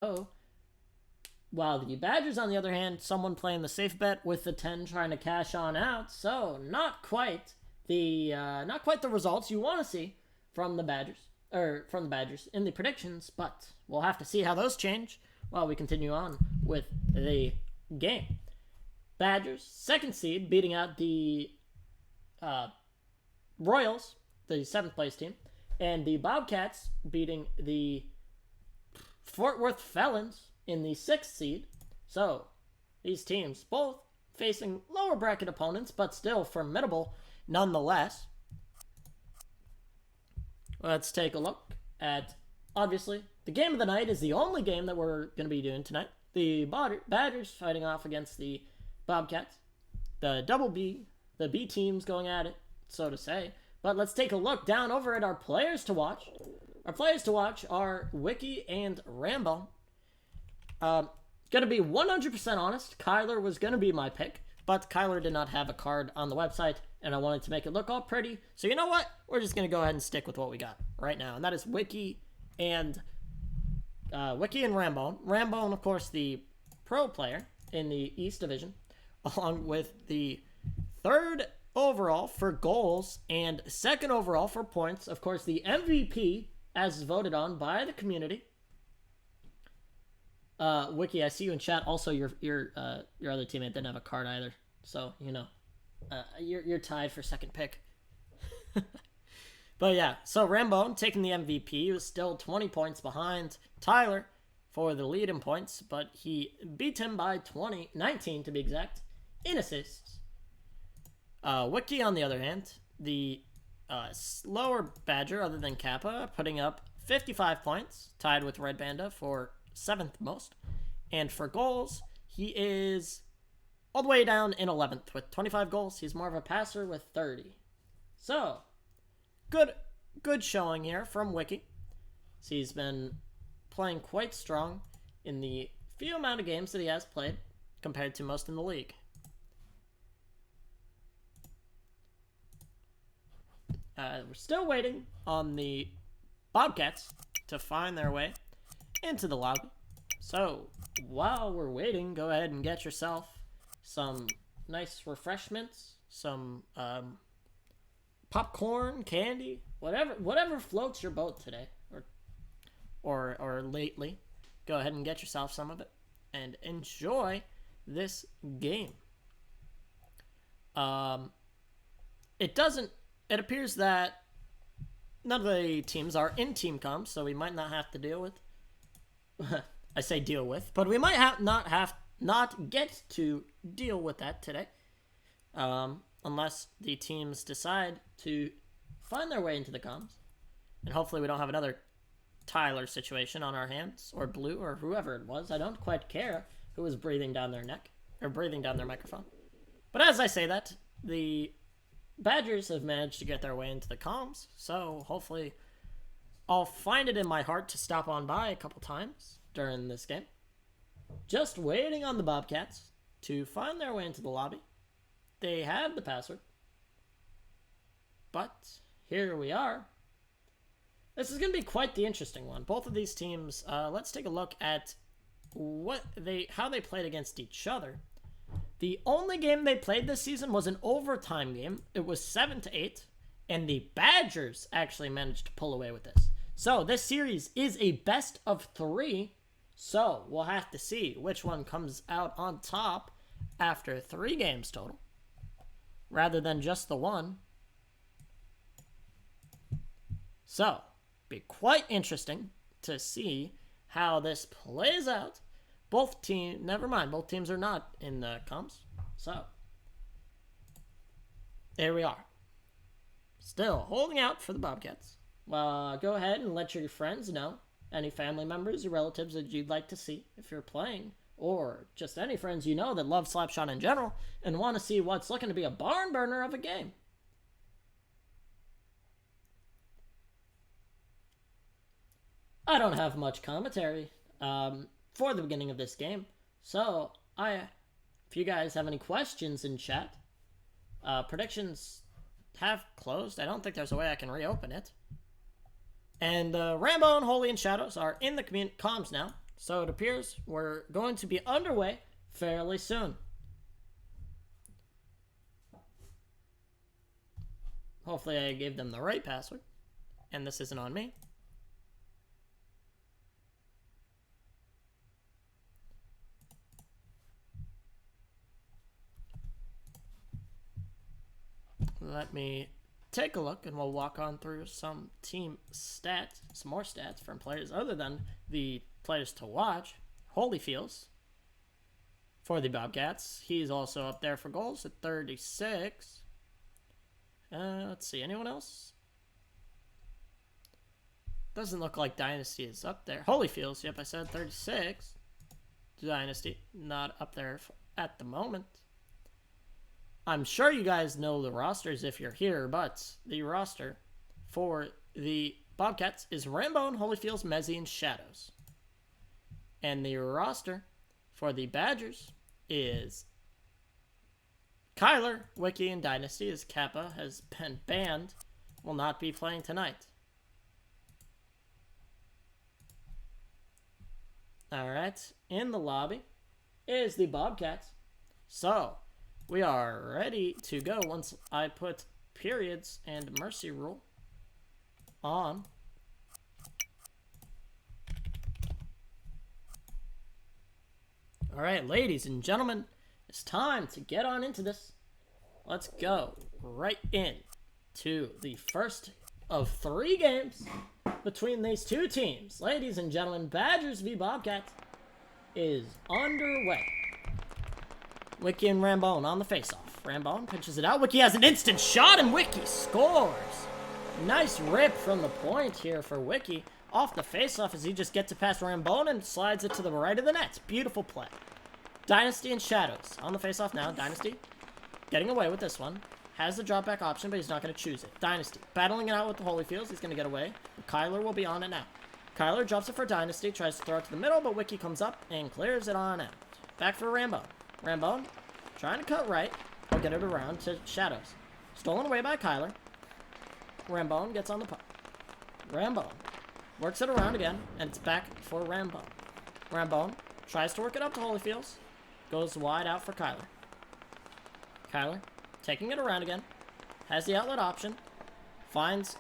Oh, while the Badgers, on the other hand, someone playing the safe bet with the 10 trying to cash on out. So not quite the results you want to see from the Badgers in the predictions, but we'll have to see how those change while we continue on with the game. Badgers, second seed, beating out the Royals, the 7th place team, and the Bobcats beating the Fort Worth Felons in the 6th seed. So these teams both facing lower bracket opponents, but still formidable nonetheless. Let's take a look at, obviously, the game of the night is the only game that we're going to be doing tonight. The Badgers fighting off against the Bobcats. The the B teams going at it, so to say. But let's take a look down over at our players to watch. Our players to watch are Wiki and Rambo. Gonna be 100% honest, Kyler was gonna be my pick, but Kyler did not have a card on the website, and I wanted to make it look all pretty. So you know what? We're just gonna go ahead and stick with what we got right now, and that is Wiki and Rambo. Rambo, of course, the pro player in the East Division, along with the 3rd overall for goals and 2nd overall for points. Of course, the MVP as voted on by the community. Wiki, I see you in chat. Also, your other teammate didn't have a card either, so you know, you're tied for 2nd pick. But yeah, so Rambo taking the MVP. He was still 20 points behind Tyler for the lead in points, but he beat him by 19 to be exact, in assists. Wiki, on the other hand, the slower Badger other than Kappa, putting up 55 points, tied with Red Banda for 7th most. And for goals, he is all the way down in 11th with 25 goals. He's more of a passer with 30. So, good showing here from Wiki. So he's been playing quite strong in the few amount of games that he has played compared to most in the league. We're still waiting on the Bobcats to find their way into the lobby. So while we're waiting, go ahead and get yourself some nice refreshments, some popcorn, candy, whatever floats your boat today or lately. Go ahead and get yourself some of it and enjoy this game. It appears that none of the teams are in team comps, so we might not have to deal with. I say deal with, but we might not get to deal with that today, unless the teams decide to find their way into the comps, and hopefully we don't have another Tyler situation on our hands, or Blue, or whoever it was. I don't quite care who was breathing down their neck or breathing down their microphone. But as I say that, the Badgers have managed to get their way into the comms, so hopefully I'll find it in my heart to stop on by a couple times during this game. Just waiting on the Bobcats to find their way into the lobby. They had the password, but here we are. This is going to be quite the interesting one. Both of these teams, let's take a look at how they played against each other. The only game they played this season was an overtime game. It was 7-8, and the Badgers actually managed to pull away with this. So this series is a best of 3, so we'll have to see which one comes out on top after 3 games total, rather than just the one. So, be quite interesting to see how this plays out. Both teams are not in the comps. So, there we are. Still holding out for the Bobcats. Well, go ahead and let your friends know. Any family members or relatives that you'd like to see if you're playing. Or just any friends you know that love Slapshot in general and want to see what's looking to be a barn burner of a game. I don't have much commentary for the beginning of this game. So, if you guys have any questions in chat, predictions have closed. I don't think there's a way I can reopen it. And Rambo and Holy and Shadows are in the comms now. So it appears we're going to be underway fairly soon. Hopefully I gave them the right password, and this isn't on me. Let me take a look, and we'll walk on through some team stats, some more stats from players other than the players to watch. Holyfields for the Bobcats. He's also up there for goals at 36. Let's see, anyone else? Doesn't look like Dynasty is up there. Holyfields, yep, I said 36. Dynasty, not up there at the moment. I'm sure you guys know the rosters if you're here, but the roster for the Bobcats is Rambone, Holyfields, Mezzi, and Shadows. And the roster for the Badgers is Kyler, Wiki, and Dynasty, as Kappa has been banned, will not be playing tonight. Alright, in the lobby is the Bobcats. So, we are ready to go once I put periods and mercy rule on. Alright, ladies and gentlemen, it's time to get on into this. Let's go right in to the first of 3 games between these two teams. Ladies and gentlemen, Badgers v Bobcats is underway. Wiki and Rambone on the face-off. Rambone pitches it out. Wiki has an instant shot, and Wiki scores. Nice rip from the point here for Wiki. Off the face-off as he just gets it past Rambone and slides it to the right of the net. Beautiful play. Dynasty and Shadows on the face-off now. Dynasty getting away with this one. Has the drop back option, but he's not going to choose it. Dynasty battling it out with the Holyfields. He's going to get away. Kyler will be on it now. Kyler drops it for Dynasty. Tries to throw it to the middle, but Wiki comes up and clears it on out. Back for Rambone. Rambone trying to cut right. He'll get it around to Shadows. Stolen away by Kyler. Rambone gets on the puck. Rambone works it around again, and it's back for Rambone. Rambone tries to work it up to Holyfields. Goes wide out for Kyler. Kyler taking it around again. Has the outlet option. Finds...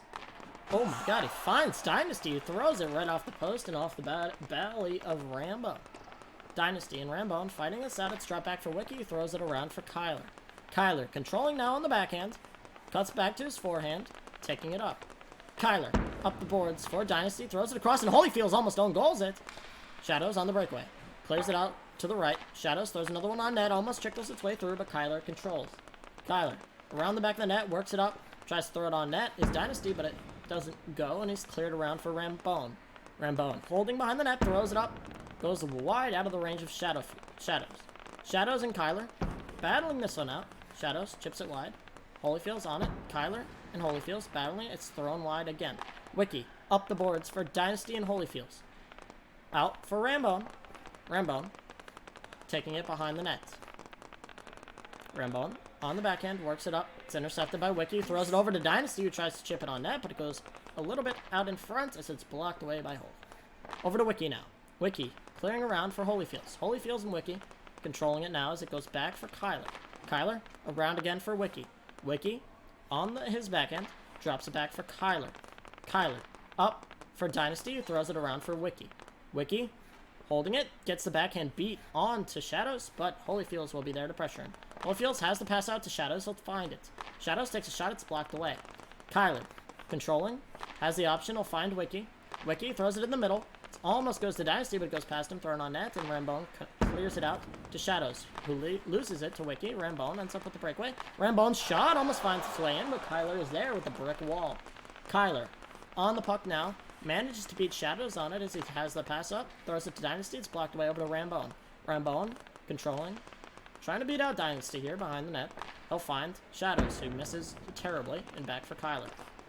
Oh my god, he finds Dynasty. He throws it right off the post and off the belly of Rambone. Dynasty and Rambone fighting this out. It's dropped back for Wiki. He throws it around for Kyler. Kyler controlling now on the backhand. Cuts back to his forehand. Taking it up. Kyler up the boards for Dynasty. Throws it across, and Holyfield's almost own goals it. Shadows on the breakaway. Clears it out to the right. Shadows throws another one on net. Almost trickles its way through, but Kyler controls. Kyler around the back of the net. Works it up. Tries to throw it on net. Is Dynasty, but it doesn't go, and he's cleared around for Rambone. Rambone holding behind the net. Throws it up. Goes wide out of the range of Shadows. Shadows and Kyler battling this one out. Shadows chips it wide. Holyfield's on it. Kyler and Holyfield's battling it. It's thrown wide again. Wiki up the boards for Dynasty and Holyfield's. Out for Rambone. Rambone taking it behind the net. Rambone on the backhand works it up. It's intercepted by Wiki. Throws it over to Dynasty, who tries to chip it on net, but it goes a little bit out in front as it's blocked away by Hole. Over to Wiki now. Wiki clearing around for Holyfields. Holyfields and Wiki controlling it now as it goes back for Kyler. Kyler around again for Wiki. Wiki on his backhand drops it back for Kyler. Kyler up for Dynasty, who throws it around for Wiki. Wiki holding it, gets the backhand beat on to Shadows, but Holyfields will be there to pressure him. Holyfields has the pass out to Shadows. He'll find it. Shadows takes a shot. It's blocked away. Kyler controlling, has the option. He'll find Wiki. Wiki throws it in the middle. It almost goes to Dynasty, but it goes past him, thrown on net, and Rambone clears it out to Shadows, who loses it to Wiki. Rambone ends up with the breakaway. Rambone's shot almost finds its way in, but Kyler is there with the brick wall. Kyler on the puck now. Manages to beat Shadows on it as he has the pass up. Throws it to Dynasty. It's blocked away over to Rambone. Rambone controlling. Trying to beat out Dynasty here behind the net. He'll find Shadows, who misses terribly, and back for Kyler.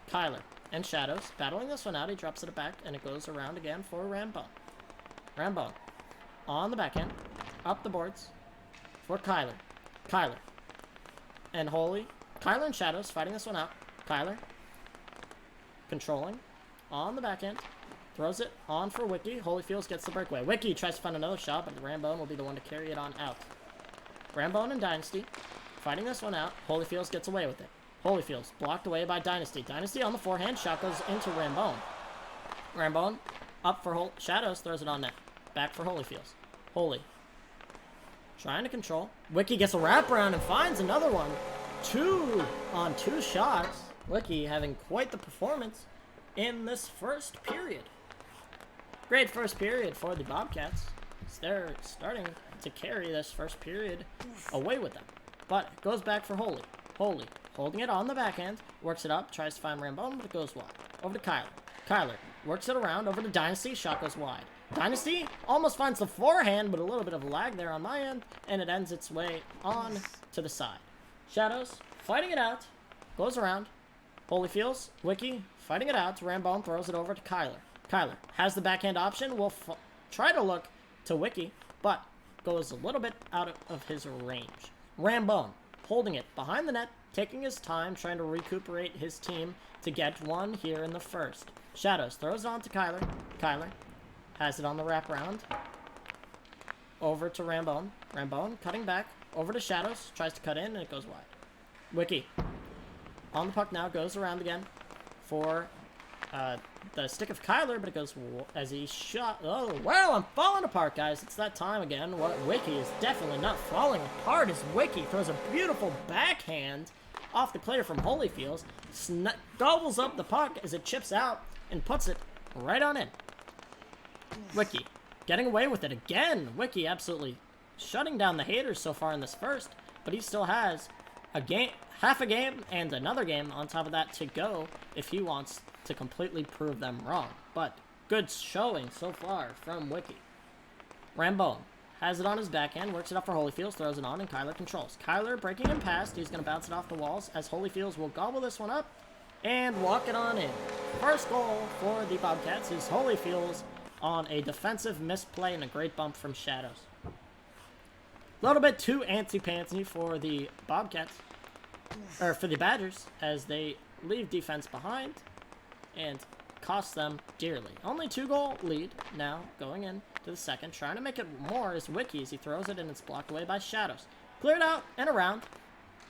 Kyler and Shadows battling this one out. He drops it back, and it goes around again for Rambone. Rambone on the backhand. Up the boards for Kyler. Kyler and Holy. Kyler and Shadows fighting this one out. Kyler controlling on the backhand. throws it on for Wiki. Holyfields gets the breakaway. Wiki tries to find another shot, but Rambone will be the one to carry it on out. Rambone and Dynasty fighting this one out. Holyfields gets away with it. Holyfields blocked away by Dynasty. Dynasty on the forehand. Shot goes into Rambone. Rambone up for Shadows. Throws it on net. Back for Holyfields. Holy. Trying to control. Wiki gets a wraparound and finds another one. 2 on 2 shots. Wiki having quite the performance in this first period. Great first period for the Bobcats. They're starting to carry this first period away with them. But it goes back for Holy. Holy holding it on the backhand. Works it up. Tries to find Rambone, but it goes wide. Over to Kyler. Kyler works it around. Over to Dynasty. Shot goes wide. Dynasty almost finds the forehand, but a little bit of lag there on my end, and it ends its way on to the side. Shadows fighting it out, goes around. Holyfields, Wiki fighting it out. Rambone throws it over to Kyler. Kyler has the backhand option. Will try to look to Wiki, but goes a little bit out of his range. Rambone holding it behind the net, taking his time, trying to recuperate his team to get one here in the first. Shadows throws it on to Kyler. Kyler has it on the wraparound. Over to Rambone. Rambone cutting back. Over to Shadows. Tries to cut in, and it goes wide. Wiki on the puck now. Goes around again for the stick of Kyler, but it goes as he shot. Oh, well, I'm falling apart, guys. It's that time again. What Wiki is definitely not falling apart as Wiki throws a beautiful backhand off the clear from Holyfields. Gobbles up the puck as it chips out and puts it right on in. Wiki getting away with it again. Wiki absolutely shutting down the haters so far in this first, but he still has a game, half a game and another game on top of that to go if he wants to completely prove them wrong. But good showing so far from Wiki. Rambone has it on his backhand, works it up for Holyfields, throws it on, and Kyler controls. Kyler breaking him past. He's going to bounce it off the walls as Holyfields will gobble this one up and walk it on in. First goal for the Bobcats is Holyfields on a defensive misplay and a great bump from Shadows. A little bit too antsy-pantsy for the Bobcats, or for the Badgers, as they leave defense behind and cost them dearly. Only 2-goal lead now going in to the second. Trying to make it more is Wiki as he throws it and it's blocked away by Shadows. Cleared out and around.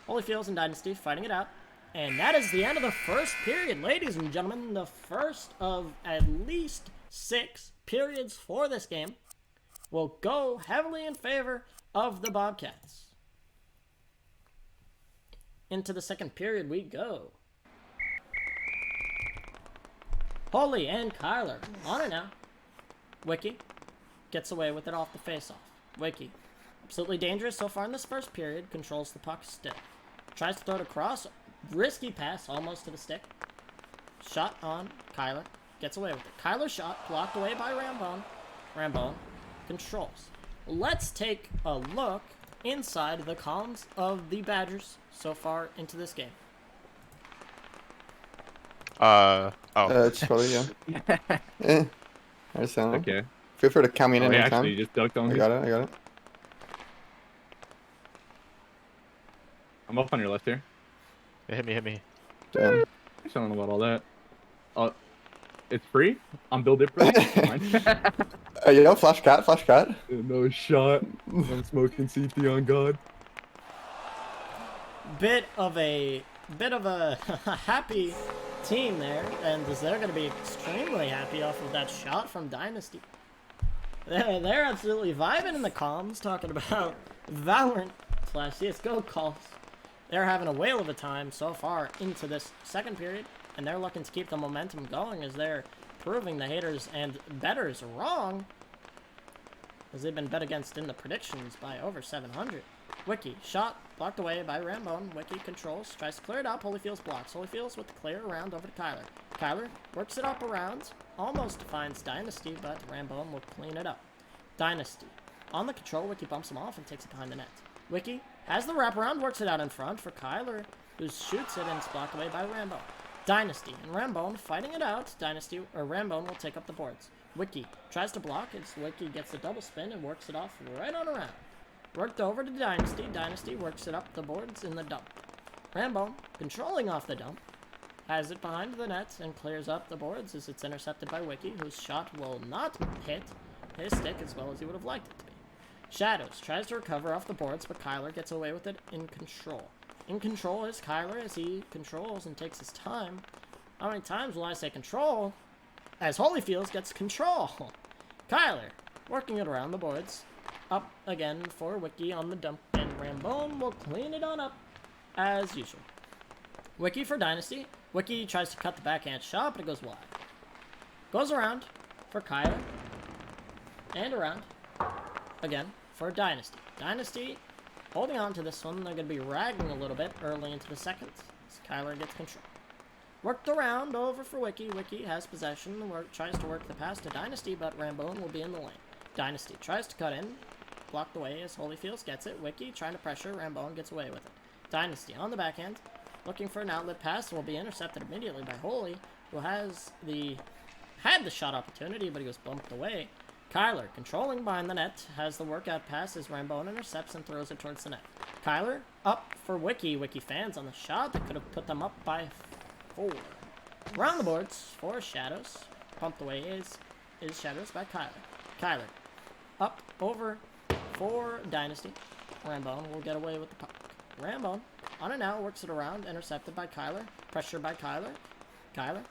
Holyfields and Dynasty fighting it out. And that is the end of the first period, ladies and gentlemen. The first of at least 6 periods for this game will go heavily in favor of the Bobcats. Into the second period we go. Holy and Kyler on it now. Wiki gets away with it off the faceoff. Wiki, absolutely dangerous so far in this first period, controls the puck stick. Tries to throw it across. Risky pass almost to the stick. Shot on Kyler. Gets away with it. Kyler's shot blocked away by Rambone. Rambone controls. Let's take a look inside the columns of the Badgers so far into this game. It's probably, yeah. I understand. Okay. Feel free to come in anytime. Actually, you just ducked on me. I got it. I'm up on your left here. Yeah, hit me. Damn. I don't know about all that. It's free? I'm Bill Dipper. Yo, flash cat. No shot. I'm smoking CT on God. Bit of a happy team there, and they're going to be extremely happy off of that shot from Dynasty. They're absolutely vibing in the comms, talking about Valorant/CSGO calls. They're having a whale of a time so far into this second period, and they're looking to keep the momentum going as they're proving the haters and bettors wrong, as they've been bet against in the predictions by over 700. Wiki, shot blocked away by Rambone. Wiki controls, tries to clear it up. Holyfields blocks. Holyfields with the clear around over to Kyler. Kyler works it up around, almost finds Dynasty, but Rambone will clean it up. Dynasty on the control. Wiki bumps him off and takes it behind the net. Wiki has the wraparound, works it out in front for Kyler, who shoots it and it's blocked away by Rambone. Dynasty and Rambone fighting it out. Rambone will take up the boards. Wiki tries to block as Wiki gets the double spin and works it off right on around. Worked over to Dynasty. Dynasty works it up the boards in the dump. Rambone controlling off the dump. has it behind the net and clears up the boards as it's intercepted by Wiki, whose shot will not hit his stick as well as he would have liked it to be. Shadows tries to recover off the boards, but Kyler gets away with it in control. In control is Kyler as he controls and takes his time. How many times will I say control? As Holyfields gets control. Kyler working it around the boards. Up again for Wiki on the dump, and Rambone will clean it on up as usual. Wiki for Dynasty. Wiki tries to cut the backhand shot, but it goes wide. Goes around for Kyler. And around. Again for Dynasty. Dynasty holding on to this one. They're going to be ragging a little bit early into the second as Kyler gets control. Worked around over for Wiki. Wiki has possession. Tries to work the pass to Dynasty, but Rambone will be in the lane. Dynasty tries to cut in. Blocked away as Holyfields gets it. Wiki trying to pressure. Rambone gets away with it. Dynasty on the backhand. Looking for an outlet pass. Will be intercepted immediately by Holy, who had the shot opportunity, but he was bumped away. Kyler, controlling behind the net, has the workout pass as Rambone intercepts and throws it towards the net. Kyler, up for Wiki. Wiki fans on the shot that could have put them up by 4. Around the boards for Shadows. Bumped away is Shadows by Kyler. Kyler, up over for Dynasty. Rambone will get away with the puck. Rambone, on and out, works it around, intercepted by Kyler. Pressure by Kyler. Kyler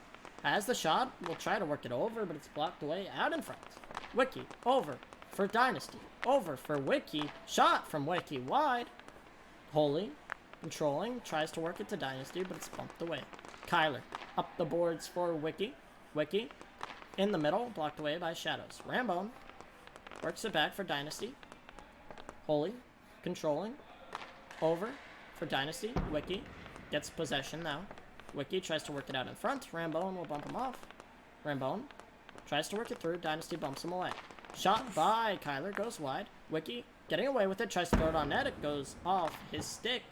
has the shot, will try to work it over, but it's blocked away out in front. Wiki, over for Dynasty. Over for Wiki. Shot from Wiki wide. Holy, controlling, tries to work it to Dynasty, but it's bumped away. Kyler, up the boards for Wiki. Wiki, in the middle, blocked away by Shadows. Rambone, works it back for Dynasty. Holy, controlling, over for Dynasty. Wiki, gets possession now. Wiki tries to work it out in front. Rambone will bump him off. Rambone tries to work it through. Dynasty bumps him away. Shot by Kyler, goes wide. Wiki getting away with it, tries to throw it on net. It goes off his stick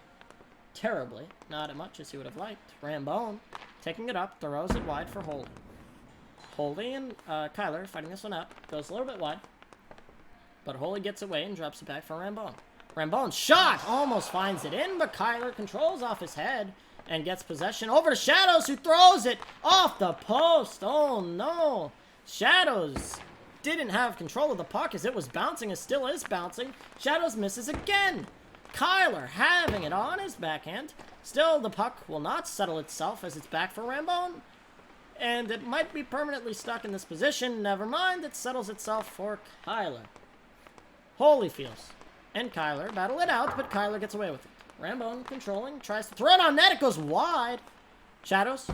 terribly. Not as much as he would have liked. Rambone taking it up, throws it wide for Holy. Holy and Kyler fighting this one out. Goes a little bit wide. But Holy gets away and drops it back for Rambone. Rambone's shot almost finds it in, but Kyler controls off his head and gets possession over to Shadows, who throws it off the post. Oh no. Shadows didn't have control of the puck as it was bouncing, as still is bouncing. Shadows misses again. Kyler having it on his backhand. Still, the puck will not settle itself as it's back for Rambone. And it might be permanently stuck in this position. Never mind, it settles itself for Kyler. Holyfields and Kyler battle it out, but Kyler gets away with it. Rambone controlling, tries to throw it on net. It goes wide. Shadows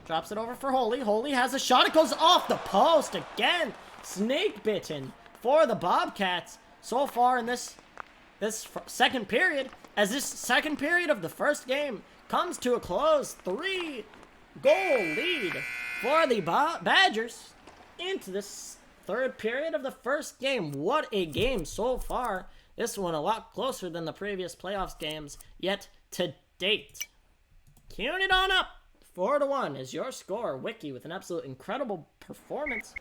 drops it over for Holy. Holy has a shot. It goes off the post again. Snake bitten for the Bobcats so far in this second period. As this second period of the first game comes to a close, 3-goal lead for the Badgers into this third period of the first game. What a game so far. This one a lot closer than the previous playoffs games yet to date. Tune it on up. 4-1 is your score. Wiki with an absolute incredible performance.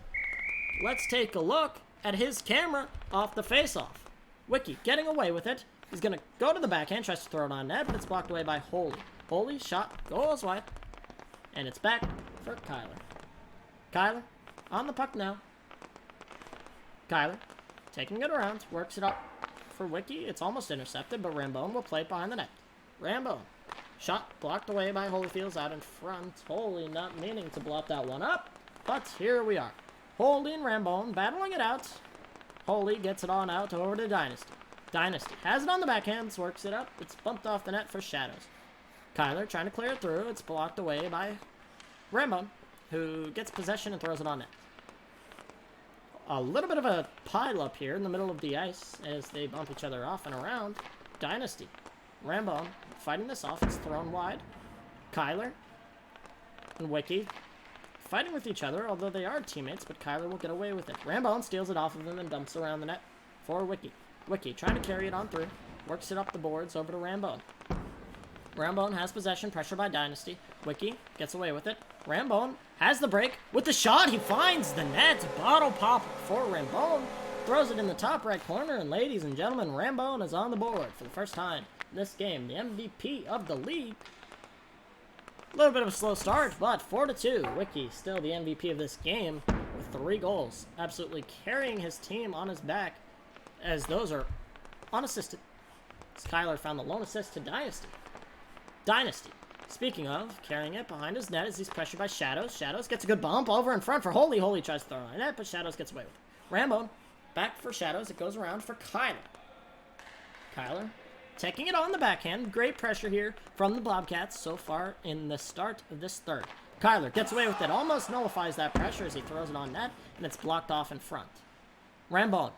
Let's take a look at his camera off the face-off. Wiki getting away with it. He's going to go to the backhand, tries to throw it on net, but it's blocked away by Holy. Holy shot goes wide. And it's back for Kyler. Kyler on the puck now. Kyler taking it around, works it up for Wiki. It's almost intercepted, but Rambone will play it behind the net. Rambone. Shot blocked away by Holyfields out in front. Holy not meaning to block that one up, but here we are. Holy and Rambone battling it out. Holy gets it on out over to Dynasty. Dynasty has it on the backhands, works it up. It's bumped off the net for Shadows. Kyler trying to clear it through. It's blocked away by Rambone, who gets possession and throws it on net. A little bit of a pile up here in the middle of the ice as they bump each other off and around. Dynasty. Rambone fighting this off. It's thrown wide. Kyler and Wiki fighting with each other, although they are teammates, but Kyler will get away with it. Rambone steals it off of him and dumps around the net for Wiki. Wiki trying to carry it on through. Works it up the boards over to Rambone. Rambone has possession, pressure by Dynasty. Wiki gets away with it. Rambone has the break with the shot. He finds the net. Bottle pop for Rambone. Throws it in the top right corner, and ladies and gentlemen, Rambone is on the board for the first time in this game. The MVP of the league. A little bit of a slow start, but 4-2. Wiki still the MVP of this game with 3 goals. Absolutely carrying his team on his back as those are unassisted. As Kyler found the lone assist to Dynasty. Dynasty, speaking of, carrying it behind his net as he's pressured by Shadows. Shadows gets a good bump over in front for Holy. Holy tries to throw on net, but Shadows gets away with it. Rambo, back for Shadows. It goes around for Kyler. Kyler taking it on the backhand. Great pressure here from the Bobcats so far in the start of this third. Kyler gets away with it. Almost nullifies that pressure as he throws it on net, and it's blocked off in front. Rambo,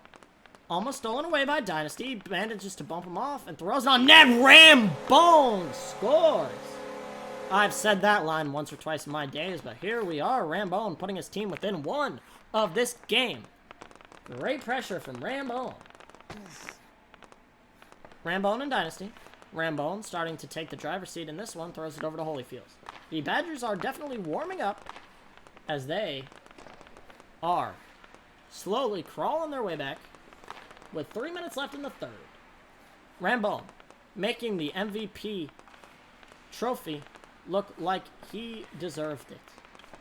almost stolen away by Dynasty. Manages to bump him off and throws it on net. Rambone scores. I've said that line once or twice in my days, but here we are. Rambone putting his team within 1 of this game. Great pressure from Rambone. Rambone and Dynasty. Rambone starting to take the driver's seat in this one. Throws it over to Holyfields. The Badgers are definitely warming up as they are slowly crawling their way back with 3 minutes left in the third. Rambone making the MVP trophy look like he deserved it.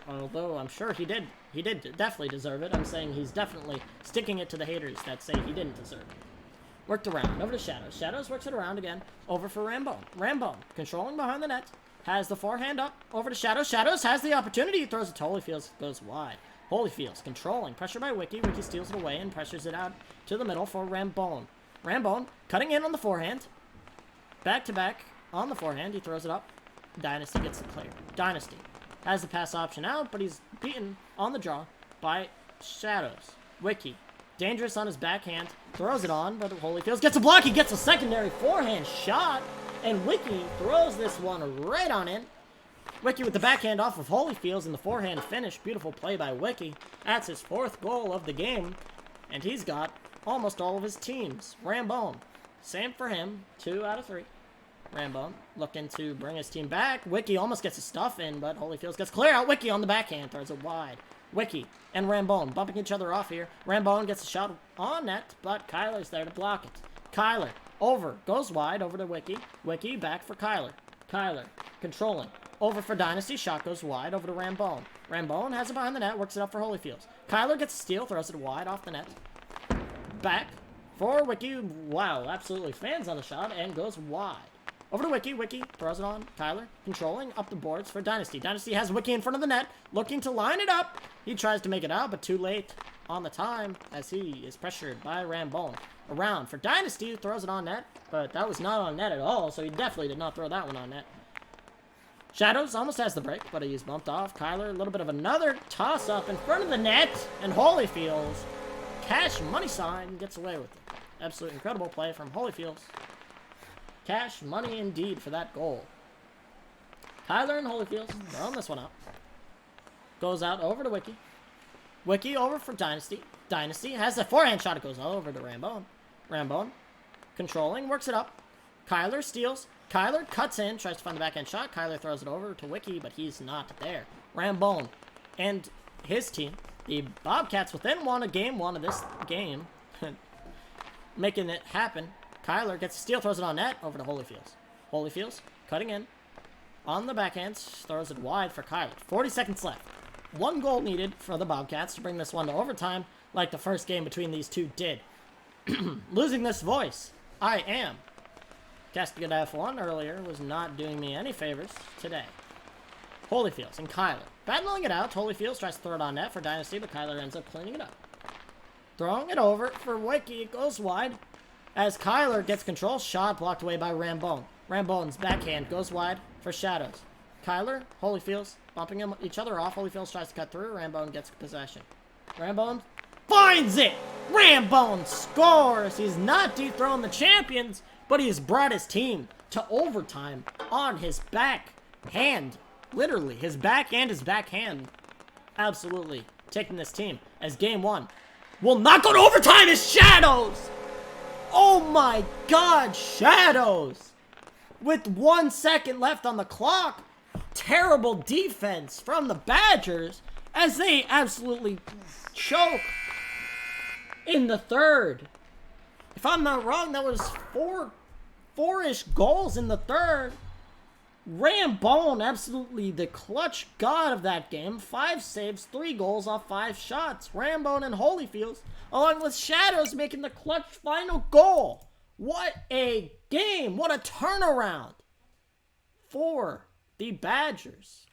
Although I'm sure he did. He did definitely deserve it. I'm saying he's definitely sticking it to the haters that say he didn't deserve it. Worked around. Over to Shadows. Shadows works it around again. Over for Rambone. Rambone controlling behind the net. Has the forehand up. Over to Shadows. Shadows has the opportunity. He throws it to Holyfields. Goes wide. Holyfields controlling. Pressure by Wiki. Wiki steals it away and pressures it out to the middle for Rambone. Rambone cutting in on the forehand. Back to back on the forehand. He throws it up. Dynasty gets the clear. Dynasty has the pass option out, but he's beaten on the draw by Shadows. Wiki, dangerous on his backhand, throws it on, but Holyfields gets a block. He gets a secondary forehand shot, and Wiki throws this one right on in. Wiki with the backhand off of Holyfields and the forehand finish. Beautiful play by Wiki. That's his 4th goal of the game, and he's got almost all of his teams. Rambone, same for him, 2 out of 3. Rambone looking to bring his team back. Wiki almost gets his stuff in, but Holyfields gets clear out. Wiki on the backhand, throws it wide. Wiki and Rambone bumping each other off here. Rambone gets a shot on net, but Kyler's there to block it. Kyler over, goes wide, over to Wiki. Wiki back for Kyler. Kyler controlling. Over for Dynasty, shot goes wide, over to Rambone. Rambone has it behind the net, works it up for Holyfields. Kyler gets a steal, throws it wide off the net. Back for Wiki. Wow, absolutely fans on the shot, and goes wide. Over to Wiki. Wiki throws it on. Kyler controlling up the boards for Dynasty. Dynasty has Wiki in front of the net, looking to line it up. He tries to make it out, but too late on the time as he is pressured by Rambone. Around for Dynasty, who throws it on net, but that was not on net at all, so he definitely did not throw that one on net. Shadows almost has the break, but he's bumped off. Kyler, a little bit of another toss-up in front of the net, and Holyfields, cash money sign, gets away with it. Absolutely incredible play from Holyfields. Cash money indeed for that goal. Kyler and Holyfields throwing this one out. Goes out over to Wiki. Wiki over for Dynasty. Dynasty has the forehand shot. It goes over to Rambone. Rambone controlling, works it up. Kyler steals. Kyler cuts in, tries to find the backhand shot. Kyler throws it over to Wiki, but he's not there. Rambone and his team, the Bobcats, within 1 of game 1 of this game, making it happen. Kyler gets a steal, throws it on net, over to Holyfields. Holyfields, cutting in. On the backhand, throws it wide for Kyler. 40 seconds left. 1 goal needed for the Bobcats to bring this one to overtime, like the first game between these two did. Losing this voice, I am. Casting F1 earlier was not doing me any favors today. Holyfields and Kyler. Battling it out, Holyfields tries to throw it on net for Dynasty, but Kyler ends up cleaning it up. Throwing it over for Wiki, it goes wide. As Kyler gets control, shot blocked away by Rambone. Rambone's backhand goes wide for Shadows. Kyler, Holyfields, bumping each other off. Holyfields tries to cut through. Rambone gets possession. Rambone finds it! Rambone scores! He's not dethroned the champions, but he has brought his team to overtime on his backhand. Literally, his back and his backhand. Absolutely taking this team as game 1 will not go to overtime as Shadows! Oh my god, Shadows! With 1 second left on the clock, terrible defense from the Badgers as they absolutely choke in the third. If I'm not wrong, that was four-ish goals in the third. Rambone, absolutely the clutch god of that game. 5 saves, 3 goals off 5 shots. Rambone and Holyfields, along with Shadows, making the clutch final goal. What a game. What a turnaround for the Badgers.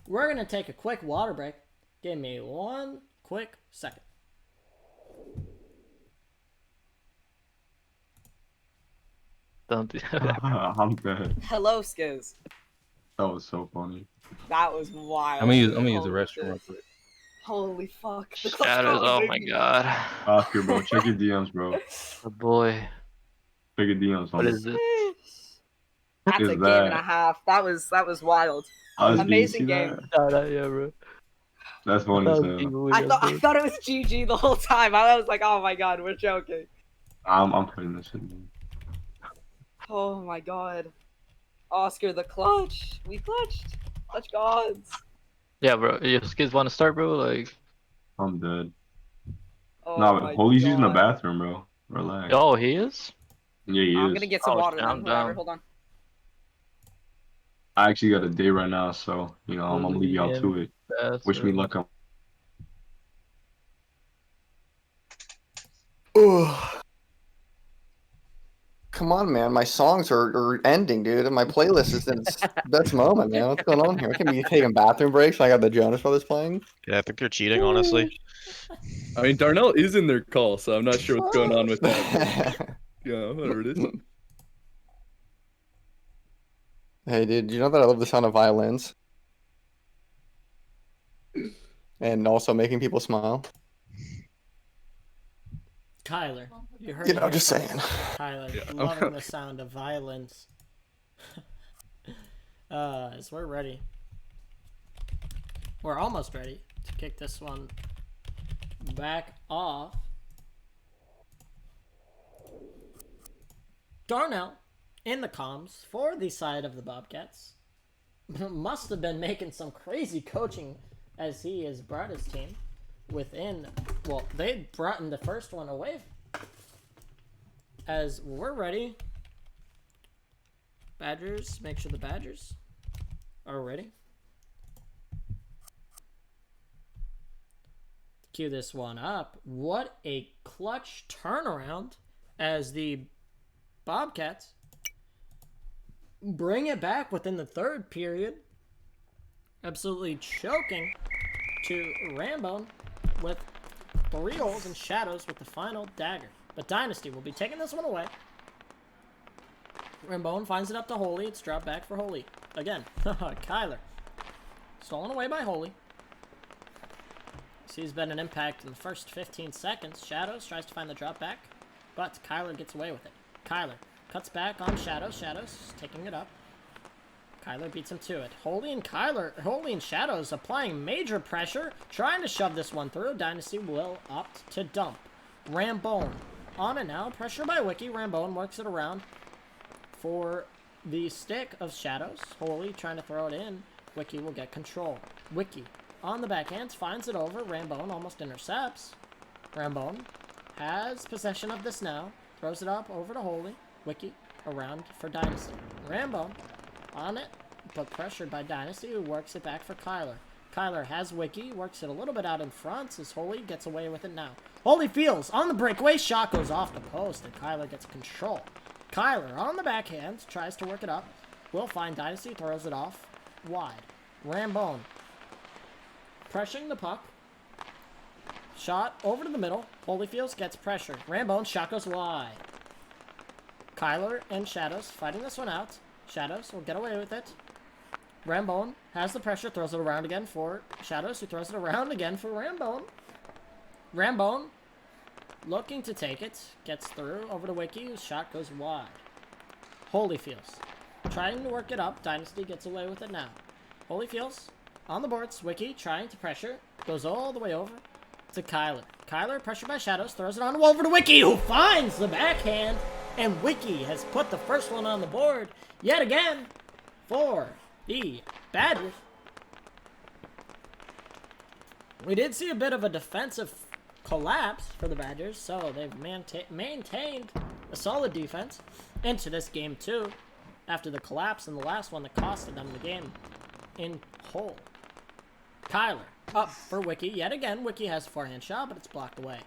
We're going to take a quick water break. Give me 1 quick second. Don't do that. I'm dead. Hello, Skiz. That was so funny. That was wild. I'm gonna use the Holy restroom shit. real quick. Holy fuck. The clutch Shadows, goal, oh my baby. god. Oscar, bro, check your DMs, bro. Oh boy. Check your DMs. What is it? That's Is a game that- and a half. That was wild. Oscar, you Amazing see game. that? Yeah, bro. That's funny as hell. I thought it was GG the whole time. I was like, oh my god, we're joking. I'm putting this in. Oh my god. Oscar the clutch. We clutched. Clutch gods. Yeah, bro. You kids want to start, bro? Like, I'm dead. Oh Nah, my Holy's using the God. bathroom, bro. Relax. oh, he is. Yeah, he I'm is. gonna get some Oh, water down, then. Whatever, down. hold on. I actually got a day right now, so I'm gonna leave y'all to it. Wish me luck. Ooh. Come on, man. My songs are ending, dude. And my playlist is in its best moment, man. What's going on here? We can be taking bathroom breaks. I got the Jonas Brothers playing. Yeah, I think you're cheating, honestly. I mean, Darnell is in their call, so I'm not sure what's going on with that. Yeah, whatever it is. Hey, dude, do you know that I love the sound of violins? And also making people smile. Kyler, you heard You it know, here just first. saying. Kyler, Yeah, loving the sound of violence. As we're ready. We're almost ready to kick this one back off. Darnell in the comms for the side of the Bobcats. Must have been making some crazy coaching as he has brought his team within. Well, they brought in the first one away. As we're ready. Badgers, make sure the Badgers are ready. Cue this one up. What a clutch turnaround as the Bobcats bring it back within the third period. Absolutely choking to Rambone with 3 goals and Shadows with the final dagger. But Dynasty will be taking this one away. Rambone finds it up to Holy. It's dropped back for Holy. Again, Kyler. Stolen away by Holy. He's been an impact in the first 15 seconds. Shadows tries to find the drop back, but Kyler gets away with it. Kyler cuts back on Shadows. Shadows taking it up. Kyler beats him to it. Holy and Shadows applying major pressure, trying to shove this one through. Dynasty will opt to dump. Rambone on it now. Pressure by Wiki. Rambone works it around for the stick of Shadows. Holy trying to throw it in. Wiki will get control. Wiki on the backhand finds it over. Rambone almost intercepts. Rambone has possession of this now. Throws it up over to Holy. Wiki around for Dynasty. Rambone on it, but pressured by Dynasty, who works it back for Kyler. Kyler has Wiki, works it a little bit out in front as Holy gets away with it now. Holy feels on the breakaway, shot goes off the post, and Kyler gets control. Kyler on the backhand, tries to work it up. Will find Dynasty, throws it off wide. Rambone pressuring the puck. Shot over to the middle. Holyfields gets pressured. Rambone, shot goes wide. Kyler and Shadows fighting this one out. Shadows will get away with it. Rambone has the pressure, throws it around again for Shadows, who throws it around again for Rambone. Rambone looking to take it. Gets through over to Wiki, whose shot goes wide. Holyfields trying to work it up. Dynasty gets away with it now. Holyfields on the boards. Wiki trying to pressure. Goes all the way over to Kyler. Kyler, pressured by Shadows, throws it on over to Wiki, who finds the backhand. And Wiki has put the first one on the board yet again for the Badgers. We did see a bit of a defensive collapse for the Badgers, so they've maintained a solid defense into this game too, after the collapse in the last one that costed them the game in whole. Kyler up for Wiki yet again. Wiki has a forehand shot, but it's blocked away.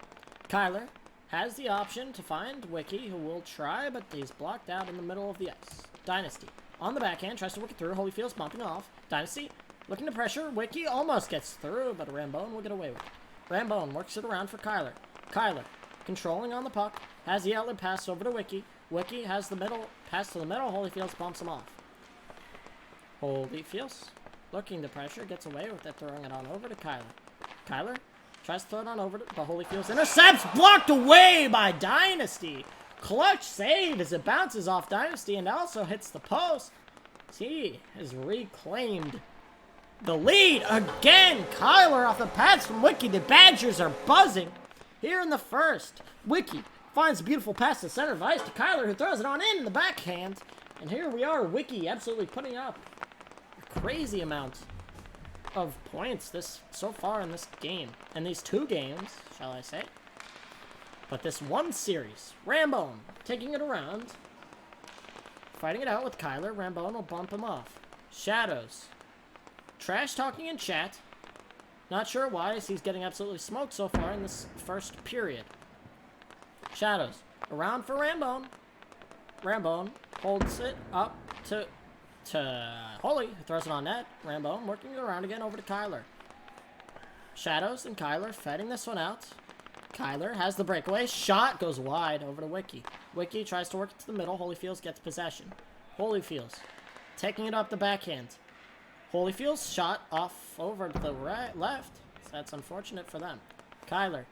Kyler has the option to find Wiki, who will try, but he's blocked out in the middle of the ice. Dynasty on the backhand, tries to work it through. Holyfield's bumping off. Dynasty looking to pressure. Wiki almost gets through, but Rambone will get away with it. Rambone works it around for Kyler. Kyler controlling on the puck, has the outlet pass over to Wiki. Wiki has the middle pass to the middle. Holyfields bumps him off. Holyfields looking to pressure, gets away with it, throwing it on over to Kyler. Kyler tries to throw it on over to, but Holyfields intercepts, blocked away by Dynasty. Clutch save as it bounces off Dynasty and also hits the post. He has reclaimed the lead again. Kyler off the pass from Wiki. The Badgers are buzzing here in the first. Wiki finds a beautiful pass to center of ice to Kyler, who throws it on in the backhand. And here we are, Wiki absolutely putting up a crazy amount of points so far in this game. And these two games, shall I say. But this one series, Rambone taking it around, fighting it out with Kyler. Rambone will bump him off. Shadows trash talking in chat. Not sure why, as he's getting absolutely smoked so far in this first period. Shadows around for Rambone. Rambone holds it up to Holy, who throws it on net. Rambone working it around again over to Kyler. Shadows and Kyler fighting this one out. Kyler has the breakaway. Shot goes wide over to Wiki. Wiki tries to work it to the middle. Holyfields gets possession. Holyfields taking it up the backhand. Holyfield's shot off over to the left. So that's unfortunate for them. Kyler,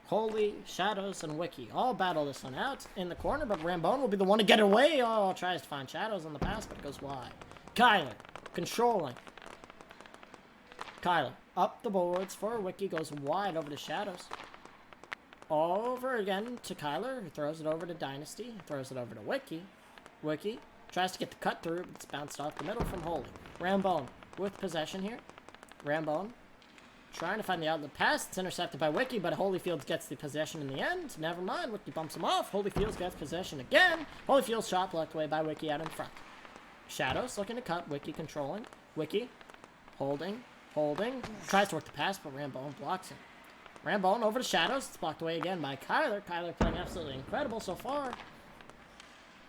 Holy, Shadows, and Wiki all battle this one out in the corner, but Rambone will be the one to get away. Oh, tries to find Shadows on the pass, but it goes wide. Kyler, controlling. Kyler, up the boards for Wiki, goes wide over to Shadows. Over again to Kyler, who throws it over to Dynasty, throws it over to Wiki. Wiki tries to get the cut through, but it's bounced off the middle from Holy. Rambone with possession here. Rambone trying to find the outlet pass. It's intercepted by Wiki, but Holyfields gets the possession in the end. Never mind, Wiki bumps him off. Holyfields gets possession again. Holyfield's shot blocked away by Wiki out in front. Shadows looking to cut. Wiki controlling. Wiki holding. Tries to work the pass, but Rambone blocks him. Rambone over to Shadows. It's blocked away again by Kyler. Kyler playing absolutely incredible so far.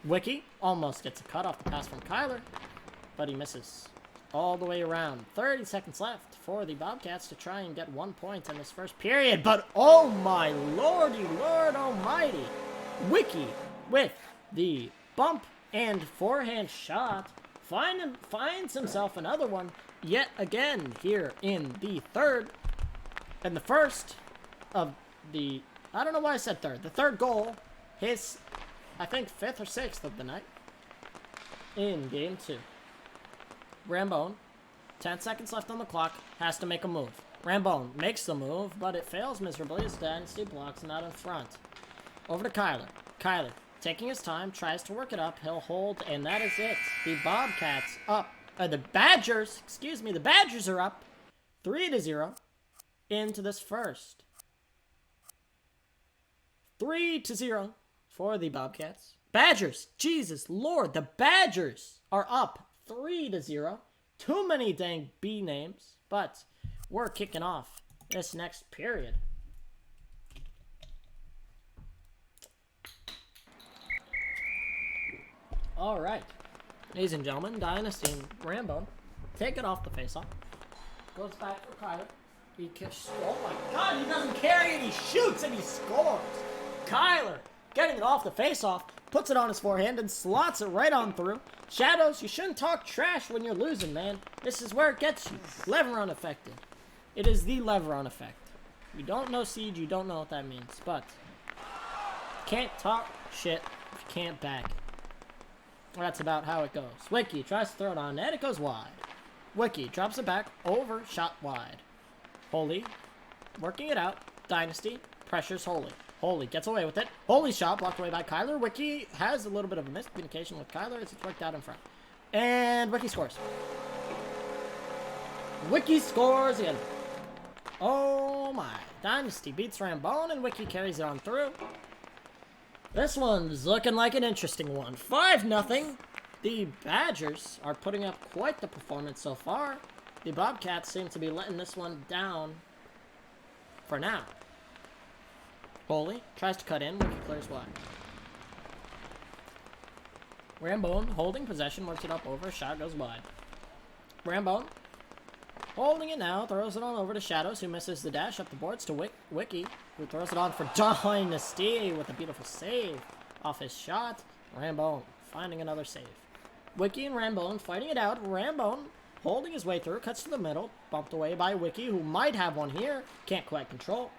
Wiki almost gets a cut off the pass from Kyler, but he misses all the way around. 30 seconds left for the Bobcats to try and get 1 point in this first period. But oh my lordy lord almighty, Wiki with the bump and forehand shot finds himself another one yet again here in the third. And the first of the, I don't know why I said third. The third goal, his, I think, 5th or 6th of the night in game 2. Rambone, 10 seconds left on the clock, has to make a move. Rambone makes the move, but it fails miserably as Dynasty blocks him out in front. Over to Kyler. Kyler, taking his time, tries to work it up. He'll hold, and that is it. The Bobcats up. The Badgers are up 3-0 into this first. 3-0 for the Bobcats. Badgers, Jesus Lord, the Badgers are up 3-0. Too many dang B names, but we're kicking off this next period. All right, ladies and gentlemen, Dynasty and Rambone take it off the faceoff. Goes back for Kyler. He kicks. Oh my God, he doesn't carry it. He shoots and he scores. Kyler getting it off the faceoff, puts it on his forehand and slots it right on through. Shadows, you shouldn't talk trash when you're losing, man. This is where it gets you. Leveron affected. It is the Leveron effect. You don't know Siege, you don't know what that means, but can't talk shit if you can't back it. That's about how it goes. Wiki tries to throw it on net, it goes wide. Wiki drops it back, over, shot wide. Holy, working it out. Dynasty, pressures Holy. Holy gets away with it. Holy shot blocked away by Kyler. Wiki has a little bit of a miscommunication with Kyler as it's worked out in front. And Wiki scores. Wiki scores again. Oh my. Dynasty beats Rambone and Wiki carries it on through. This one's looking like an interesting one. 5-0. The Badgers are putting up quite the performance so far. The Bobcats seem to be letting this one down for now. Holy tries to cut in. Wiki clears wide. Rambone holding possession, works it up over. Shot goes wide. Rambone holding it now, throws it on over to Shadows, who misses the dash up the boards to Wiki, who throws it on for Dynasty with a beautiful save off his shot. Rambone finding another save. Wiki and Rambone fighting it out. Rambone holding his way through, cuts to the middle, bumped away by Wiki, who might have one here. Can't quite control.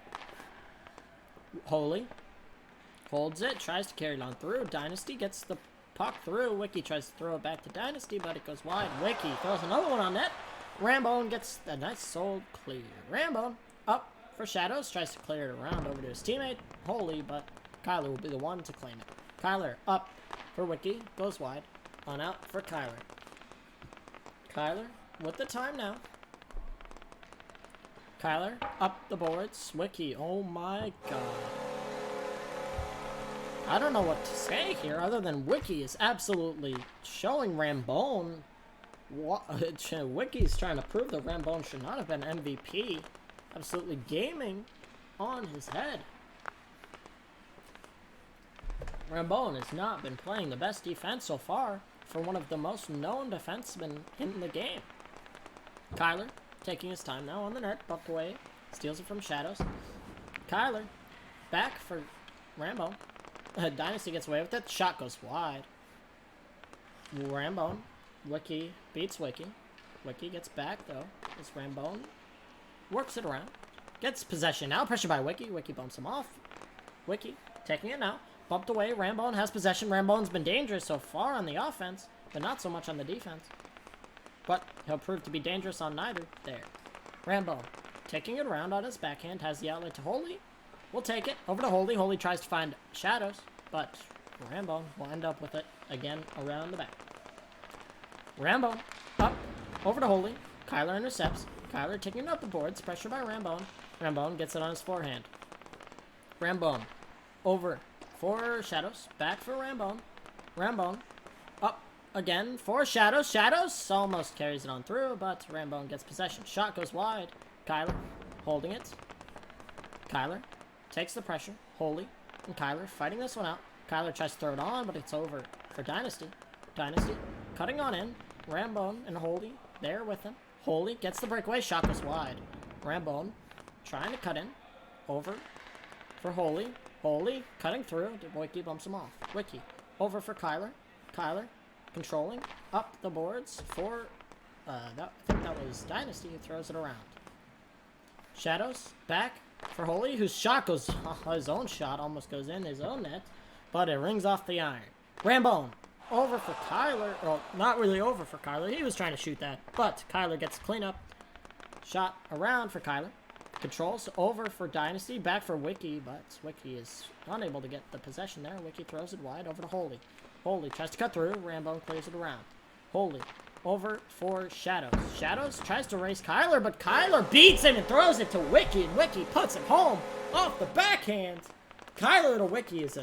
Holy holds it, tries to carry it on through. Dynasty gets the puck through. Wiki tries to throw it back to Dynasty, but it goes wide. Wiki throws another one on net. Rambone gets a nice sold clear. Rambone up for Shadows, tries to clear it around over to his teammate, Holy, but Kyler will be the one to claim it. Kyler up for Wiki, goes wide, on out for Kyler. Kyler with the time now. Kyler up the boards. Wiki, oh my god. I don't know what to say here other than Wiki is absolutely showing Rambone. Wiki's trying to prove that Rambone should not have been MVP. Absolutely gaming on his head. Rambone has not been playing the best defense so far for one of the most known defensemen in the game. Kyler taking his time now on the net, bumped away, steals it from Shadows. Kyler back for Rambone. Dynasty gets away with it. Shot goes wide. Rambone. Wiki beats Wiki. Wiki gets back though. As Rambone works it around. Gets possession now. Pressure by Wiki. Wiki bumps him off. Wiki taking it now. Bumped away. Rambone has possession. Rambone's been dangerous so far on the offense, but not so much on the defense. But he'll prove to be dangerous on neither. There. Rambone taking it around on his backhand. Has the outlet to Holy. We'll take it. Over to Holy. Holy tries to find Shadows, but Rambone will end up with it again around the back. Rambone up. Over to Holy. Kyler intercepts. Kyler taking it up the boards. Pressure by Rambone. Rambone gets it on his forehand. Rambone over for Shadows. Back for Rambone. Rambone up again for Shadows. Shadows almost carries it on through, but Rambone gets possession. Shot goes wide. Kyler holding it. Kyler takes the pressure. Holy and Kyler fighting this one out. Kyler tries to throw it on, but it's over for Dynasty. Dynasty cutting on in. Rambone and Holy there with him. Holy gets the breakaway. Shot goes wide. Rambone trying to cut in. Over for Holy. Holy cutting through. Wiki bumps him off. Wiki over for Kyler. Kyler controlling up the boards for I think that was Dynasty who throws it around. Shadows back for Holy, whose shot goes, his own shot almost goes in his own net, but it rings off the iron. Rambone over for Kyler. Well, not really over for Kyler. He was trying to shoot that, but Kyler gets cleanup. Shot around for Kyler. Controls over for Dynasty. Back for Wiki, but Wiki is unable to get the possession there. Wiki throws it wide over to Holy. Holy tries to cut through. Rambone clears it around. Holy over for Shadows. Shadows tries to race Kyler, but Kyler beats him and throws it to Wiki, and Wiki puts it home off the backhand. Kyler to Wiki is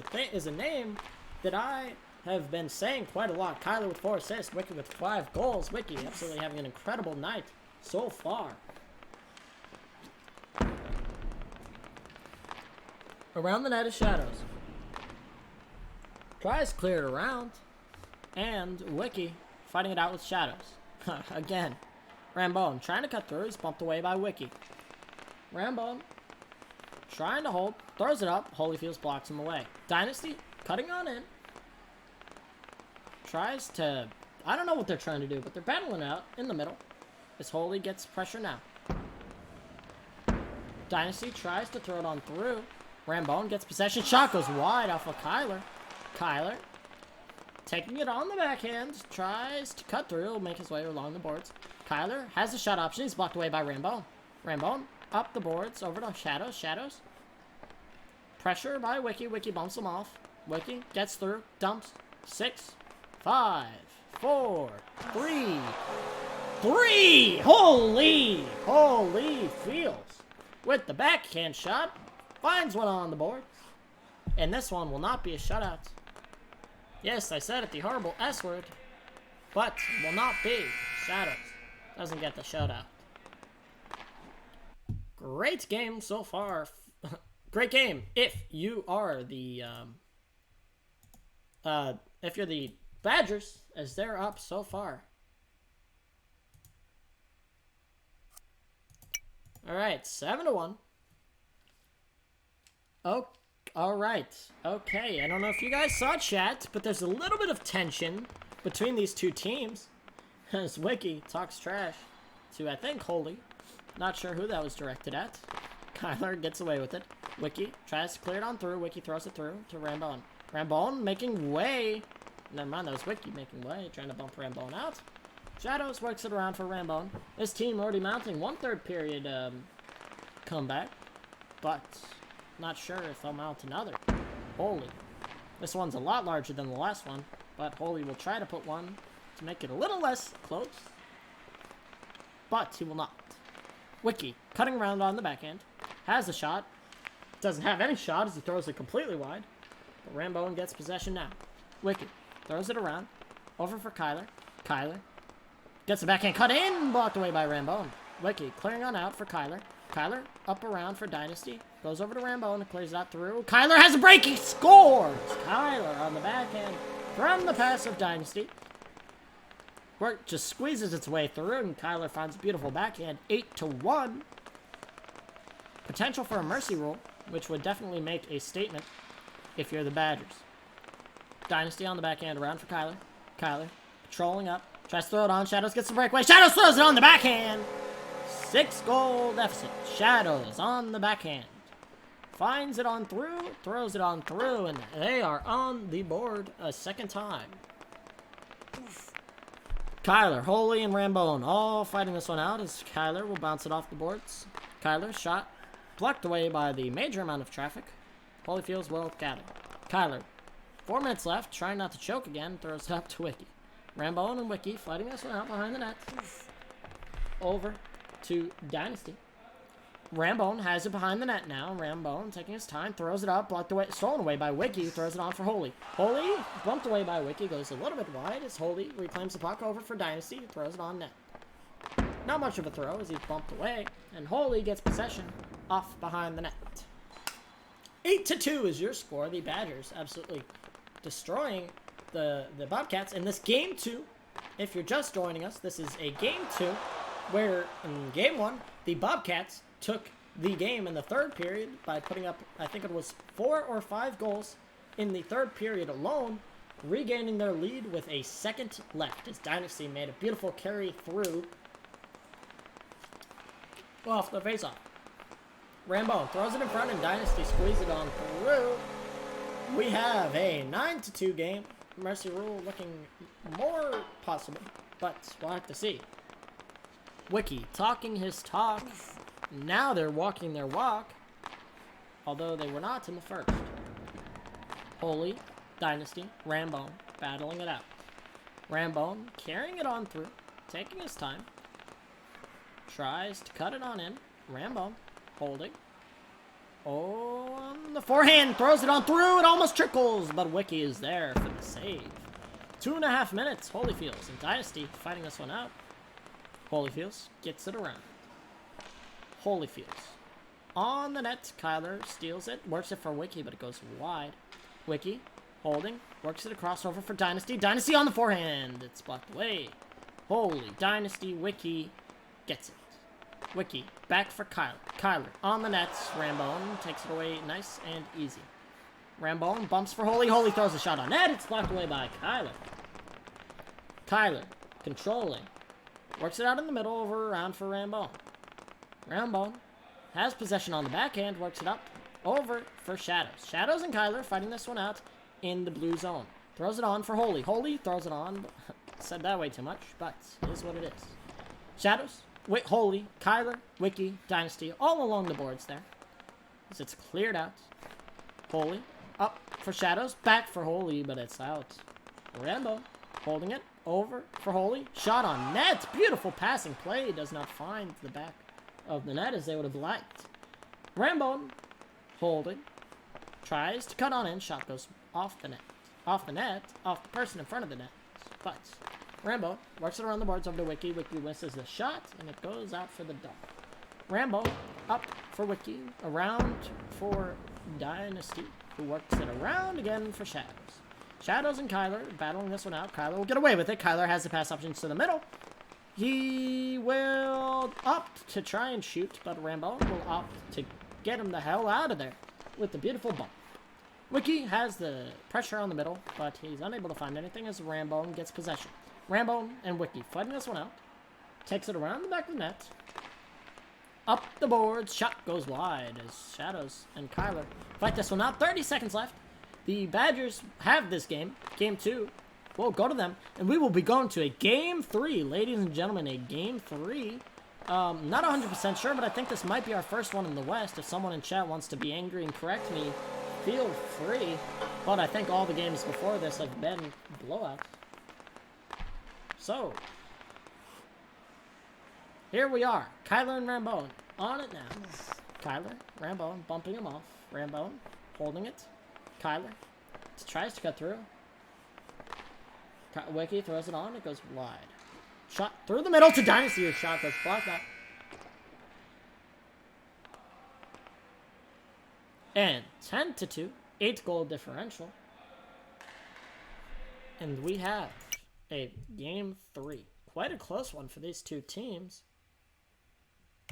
a name that I have been saying quite a lot. Kyler with 4 assists, Wiki with 5 goals. Wiki absolutely having an incredible night so far. Around the net is Shadows. Tries to clear it around, and Wiki fighting it out with Shadows. Again, Rambone trying to cut through. He's bumped away by Wiki. Rambone trying to hold. Throws it up. Holyfields blocks him away. Dynasty cutting on in. Tries to... I don't know what they're trying to do, but they're battling out in the middle. As Holy gets pressure now. Dynasty tries to throw it on through. Rambone gets possession. Shot goes wide off of Kyler. Kyler taking it on the backhand, tries to cut through, make his way along the boards. Kyler has the shot option. He's blocked away by Rambone. Rambone up the boards, over to Shadows. Shadows. Pressure by Wiki. Wiki bumps him off. Wiki gets through, dumps. 6, 5, 4, 3. Holy! Holy Fields. with the backhand shot. Finds one on the board. And this one will not be a shutout. Yes, I said it, the horrible S word. But will not be. Shadows doesn't get the shutout. Great game so far. Great game if you are the if you're the Badgers, as they're up so far. All right, 7-1. Oh, all right. Okay, I don't know if you guys saw chat, but there's a little bit of tension between these two teams as Wiki talks trash to, I think, Holy. Not sure who that was directed at. Kyler gets away with it. Wiki tries to clear it on through. Wiki throws it through to Rambone. Rambone making way. Never mind, that was Wiki making way, trying to bump Rambone out. Shadows works it around for Rambone. This team already mounting 1/3 period comeback, but not sure if they'll mount another. Holy. This one's a lot larger than the last one, but Holy will try to put one to make it a little less close, but he will not. Wiki cutting around on the backhand. Has a shot. Doesn't have any shot as he throws it completely wide. But Rambone gets possession now. Wiki throws it around. Over for Kyler. Kyler gets the backhand cut in. Blocked away by Rambone. Wiki clearing on out for Kyler. Kyler up around for Dynasty. Goes over to Rambone and clears that through. Kyler has a break. He scores! Kyler on the backhand from the pass of Dynasty. Work just squeezes its way through, and Kyler finds a beautiful backhand. 8-1. Potential for a mercy rule, which would definitely make a statement if you're the Badgers. Dynasty on the backhand around for Kyler. Kyler trolling up. Tries to throw it on. Shadows gets the breakaway. Shadows throws it on the backhand. 6-goal deficit. Shadows on the backhand. Finds it on through. Throws it on through. And they are on the board a second time. Kyler, Holy, and Rambone all fighting this one out as Kyler will bounce it off the boards. Kyler's shot blocked away by the major amount of traffic. Holyfield's well gathered. Kyler, 4 minutes left, trying not to choke again, throws it up to Wiki. Rambone and Wiki fighting this one out behind the net. Over to Dynasty. Rambone has it behind the net now. Rambone taking his time, throws it up, blocked away, stolen away by Wiki, throws it on for Holy. Holy, bumped away by Wiki, goes a little bit wide as Holy reclaims the puck over for Dynasty, throws it on net. Not much of a throw as he's bumped away, and Holy gets possession off behind the net. 8-2 is your score. The Badgers absolutely destroying the Bobcats in this game 2. If you're just joining us, this is a game 2 where in game 1, the Bobcats took the game in the third period by putting up, I think it was 4 or 5 goals in the third period alone, regaining their lead with a second left as Dynasty made a beautiful carry through off the faceoff. Rambone throws it in front and Dynasty squeezes it on through. We have a 9-2 game. Mercy rule looking more possible, but we'll have to see. Wiki talking his talk. Now they're walking their walk, although they were not in the first. Holy, Dynasty, Rambone battling it out. Rambone carrying it on through, taking his time. Tries to cut it on in. Rambone holding. Oh, on the forehand, throws it on through. It almost trickles, but Wiki is there for the save. 2.5 minutes. Holyfields and Dynasty fighting this one out. Holyfields gets it around. Holyfields on the net. Kyler steals it, works it for Wiki, but it goes wide. Wiki holding, works it across over for Dynasty. Dynasty on the forehand. It's blocked away. Holy, Dynasty, Wiki gets it. Wiki back for Kyler. Kyler on the nets. Rambone takes it away nice and easy. Rambone bumps for Holy. Holy throws a shot on net. It's blocked away by Kyler. Kyler controlling. Works it out in the middle over around for Rambone. Rambone has possession on the backhand. Works it up over for Shadows. Shadows and Kyler fighting this one out in the blue zone. Throws it on for Holy. Holy throws it on. Said that way too much, but it is what it is. Shadows. Holy, Kyler, Wiki, Dynasty, all along the boards there. As it's cleared out. Holy, up for Shadows, back for Holy, but it's out. Rambo, holding it, over for Holy. Shot on net, beautiful passing play, does not find the back of the net as they would have liked. Rambo, holding, tries to cut on in. Shot goes off the net. Off the net, off the person in front of the net. But Rambo works it around the boards over to Wiki. Wiki misses the shot, and it goes out for the dog. Rambo up for Wiki, around for Dynasty, who works it around again for Shadows. Shadows and Kyler battling this one out. Kyler will get away with it. Kyler has the pass options to the middle. He will opt to try and shoot, but Rambo will opt to get him the hell out of there with the beautiful ball. Wiki has the pressure on the middle, but he's unable to find anything as Rambo gets possession. Rambo and Wiki fighting this one out. Takes it around the back of the net. Up the boards. Shot goes wide as Shadows and Kyler fight this one out. 30 seconds left. The Badgers have this game. Game 2. We'll go to them. And we will be going to a Game 3. Ladies and gentlemen, a Game 3. Not 100% sure, but I think this might be our first one in the West. If someone in chat wants to be angry and correct me, feel free. But I think all the games before this have been blowouts. So, here we are. Kyler and Rambo on it now. Kyler, Rambo bumping him off. Rambo holding it. Kyler tries to cut through. Wiki throws it on. It goes wide. Shot through the middle to Dynasty. His shot goes blocked out. And 10-2. 8-goal differential. And we have a Game 3. Quite a close one for these two teams.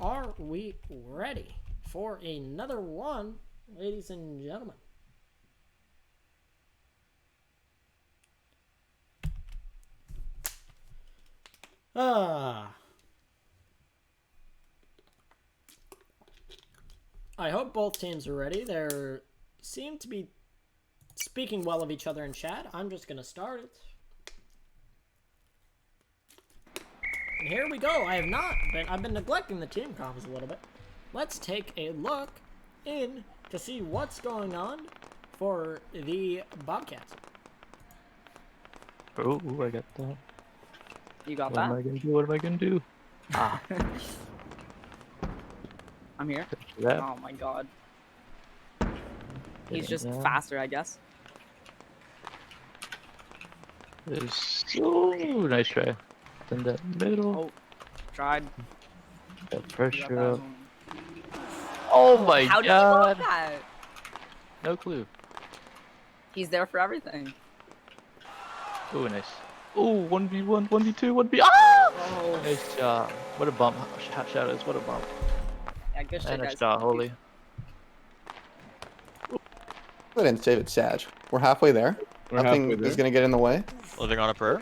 Are we ready for another one, ladies and gentlemen? I hope both teams are ready. They seem to be speaking well of each other in chat. I'm just going to start it. And here we go. I've been neglecting the team comms a little bit. Let's take a look in to see what's going on for the Bobcats. Oh, I got that. You got What that? am I gonna do? What am I gonna do? Ah, I'm here. that. Oh my god. He's just Yeah. faster, I guess. There's so nice try. In that middle. Oh, tried. That You got pressure that up. one. Oh my How did he block god! that? No clue. He's there for everything. Oh, nice. Oh, 1v1, 1v2, 1v. Ah! Oh, Nice job. What a bump. Shadows, what a bump. yeah, good shit, And a guys. shot, holy. Go ahead and save it, Sag. We're halfway there. We're Nothing halfway is there. gonna get in the way. Living on a prayer?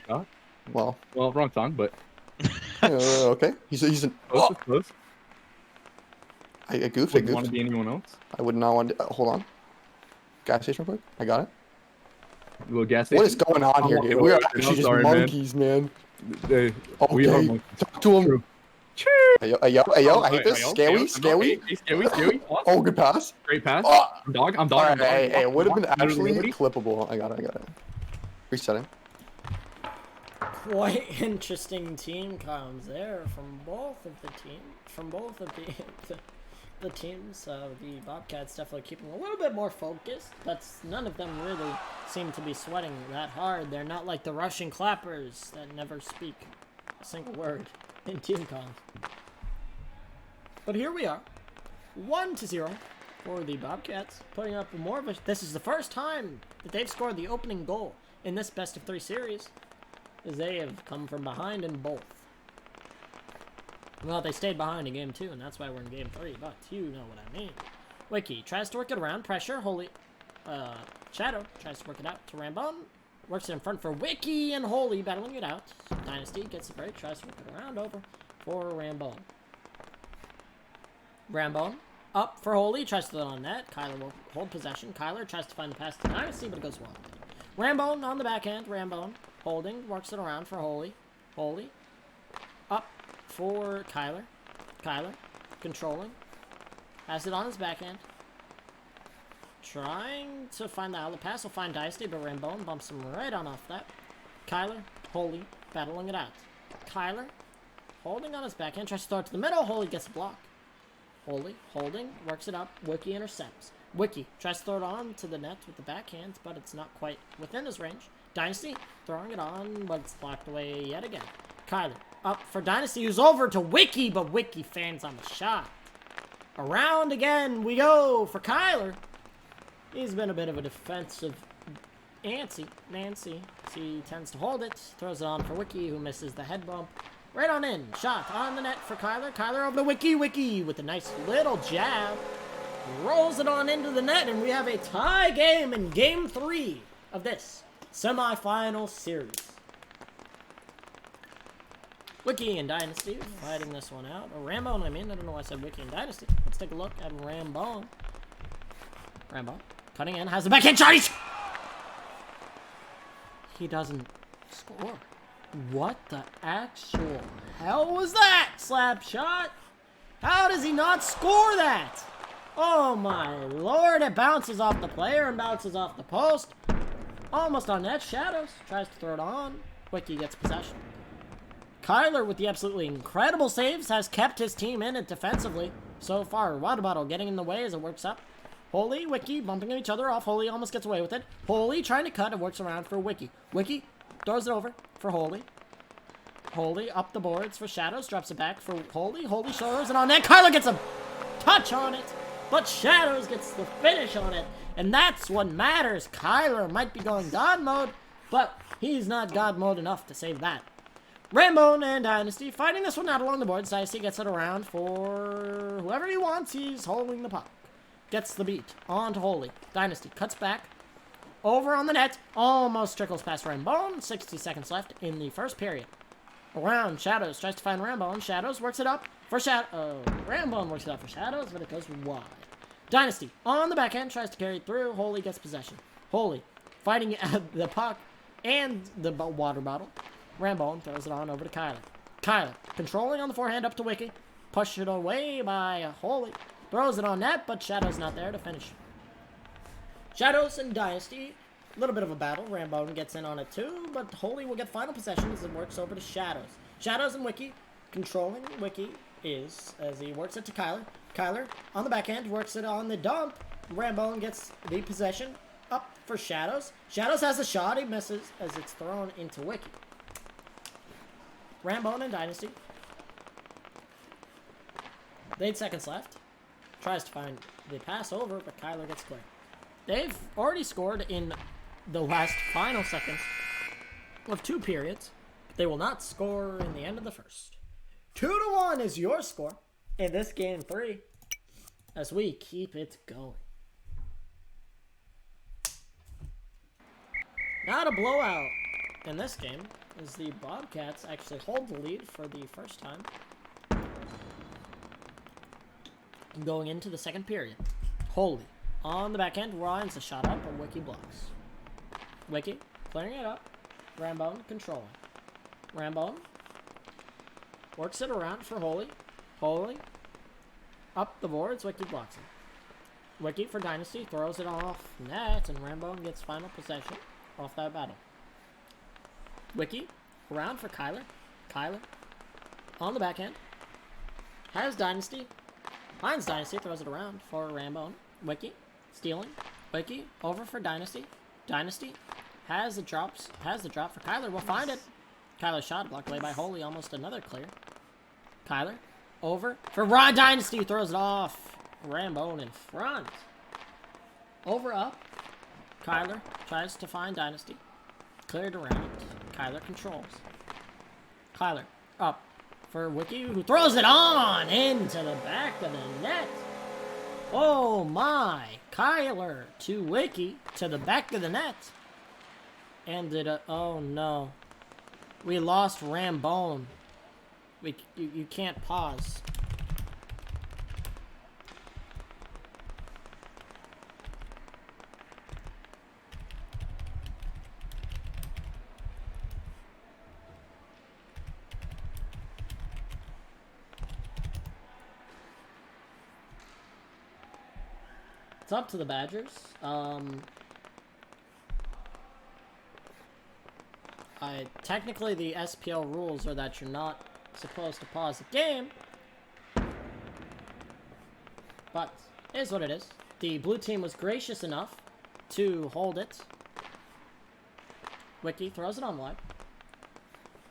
Well, Well, wrong song, but okay. He's an. close Oh, is close. I goofed. I Wouldn't want goofed. to be anyone else. I would not want to. Hold on. Gas station, real quick. I got it. A little gas station. What is going on here, dude? Oh, We are I'm actually just sorry, man. monkeys, man. Hey, we are Okay. monkeys. Talk to him. True. Hey, yo, I hate this. Scary. Hey, scary. Oh, good pass. Great pass. Oh. I'm dog. I'm All dog. right, hey, it would have been Literally actually nobody. clippable. I got it. Resetting. Quite interesting team comms there from both of the the teams. The Bobcats definitely keeping a little bit more focused, but none of them really seem to be sweating that hard. They're not like the Russian clappers that never speak a single word in team comms. But here we are, 1-0 for the Bobcats, putting up more of a. This is the first time that they've scored the opening goal in this best-of-3 series, as they have come from behind in both. Well, they stayed behind in Game 2, and that's why we're in Game 3, but you know what I mean. Wiki tries to work it around. Pressure. Shadow tries to work it out to Rambone. Works it in front for Wiki and Holy battling it out. Dynasty gets a break. Tries to work it around over for Rambone. Rambone up for Holy. Tries to throw it on net. Kyler will hold possession. Kyler tries to find the pass to Dynasty, but it goes wide. Rambone on the backhand. Rambone holding. Works it around for Holy. Holy. Up for Kyler. Kyler controlling. Has it on his backhand. Trying to find the outlet pass. Will find Dynasty, but Rambone bumps him right on off that. Kyler, Holy, battling it out. Kyler, holding on his backhand, tries to throw it to the middle. Holy gets a block. Holy, holding, works it up. Wiki intercepts. Wiki tries to throw it on to the net with the backhand, but it's not quite within his range. Dynasty throwing it on, but it's blocked away yet again. Kyler up for Dynasty, who's over to Wiki, but Wiki fans on the shot. Around again we go for Kyler. He's been a bit of a defensive Nancy. He tends to hold it, throws it on for Wiki, who misses the head bump. Right on in. Shot on the net for Kyler. Kyler over to Wiki. Wiki with a nice little jab. Rolls it on into the net, and we have a tie game in Game 3 of this semifinal series. Wiki and Dynasty fighting this one out. Or Rambo, I don't know why I said Wiki and Dynasty. Let's take a look at Rambo. Rambo cutting in, has the backhand shot. He doesn't score. What the actual hell was that? Slap shot? How does he not score that? Oh my lord, it bounces off the player and bounces off the post. Almost on net. Shadows tries to throw it on. Wiki gets possession. Kyler with the absolutely incredible saves has kept his team in it defensively so far. Water bottle getting in the way as it works up. Holy, Wiki bumping each other off. Holy almost gets away with it. Holy trying to cut. It works around for Wiki. Wiki throws it over for Holy. Holy up the boards for Shadows. Drops it back for Holy. Holy shoulders it on net. Kyler gets a touch on it, but Shadows gets the finish on it. And that's what matters. Kyler might be going God mode, but he's not God mode enough to save that. Rambo and Dynasty fighting this one out along the boards. Dynasty gets it around for whoever he wants. He's holding the puck. Gets the beat. On to Holy. Dynasty cuts back. Over on the net. Almost trickles past Rambo. 60 seconds left in the first period. Around. Shadows tries to find Rambo. Shadows works it up for Rambo works it up for Shadows, but it goes wide. Dynasty on the backhand tries to carry it through. Holy gets possession. Holy fighting at the puck and the water bottle. Rambo throws it on over to Kyler. Kyler controlling on the forehand up to Wiki. Push it away by Holy. Throws it on net, but Shadow's not there to finish. Shadows and Dynasty, a little bit of a battle. Rambo gets in on it too, but Holy will get final possession as it works over to Shadows. Shadows and Wiki controlling Wiki as he works it to Kyler. Kyler on the backhand works it on the dump. Rambo gets the possession up for Shadows. Shadows has a shot. He misses as it's thrown into Wiki. Rambo and Dynasty. 8 seconds left. Tries to find the pass over, but Kyler gets clear. They've already scored in the last final seconds of 2 periods. They will not score in the end of the first. 2-1 is your score in this game 3 as we keep it going. Not a blowout in this game as the Bobcats actually hold the lead for the first time. Going into the second period. Holy. On the backhand, Ryan's a shot up, and Wiki blocks. Wiki clearing it up. Rambo controlling. Rambo works it around for Holy. Holy up the boards. Wiki blocks it. Wiki for Dynasty throws it off net, and Rambo gets final possession off that battle. Wiki around for Kyler. Kyler on the backhand. Has Dynasty. Finds Dynasty, throws it around for Rambo. Wiki stealing. Wiki over for Dynasty. Dynasty has the drop for Kyler. We'll find it. Kyler shot blocked away by Holy. Almost another clear. Kyler over for Raw Dynasty. Throws it off. Rambo in front. Over up. Kyler tries to find Dynasty. Cleared around. Kyler controls. Kyler up for Wiki, who throws it on into the back of the net. Oh my. Kyler to Wiki to the back of the net. And oh no. We lost Rambone. You can't pause. It's up to the Badgers. Technically, the SPL rules are that you're not supposed to pause the game. But it is what it is. The blue team was gracious enough to hold it. Wiki throws it on wide.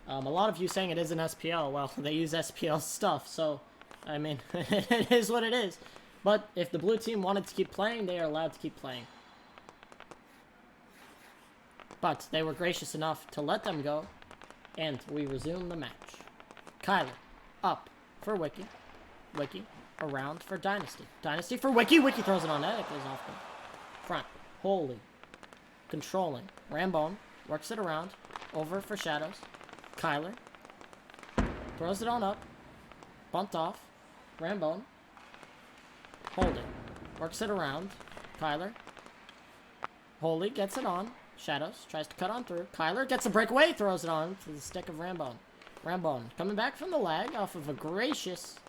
A lot of you saying it is an SPL. Well, they use SPL stuff, so, I mean, it is what it is. But if the blue team wanted to keep playing, they are allowed to keep playing. But they were gracious enough to let them go, and we resume the match. Kyler, up for Wiki. Wiki, around for Dynasty. Dynasty for Wiki. Wiki throws it on net. It goes off the front. Holy. Controlling. Rambone works it around. Over for Shadows. Kyler. Throws it on up. Bumped off. Rambone. Holding. Works it around. Kyler. Holy gets it on. Shadows tries to cut on through. Kyler gets a breakaway. Throws it on to the stick of Rambone. Rambone coming back from the lag off of a gracious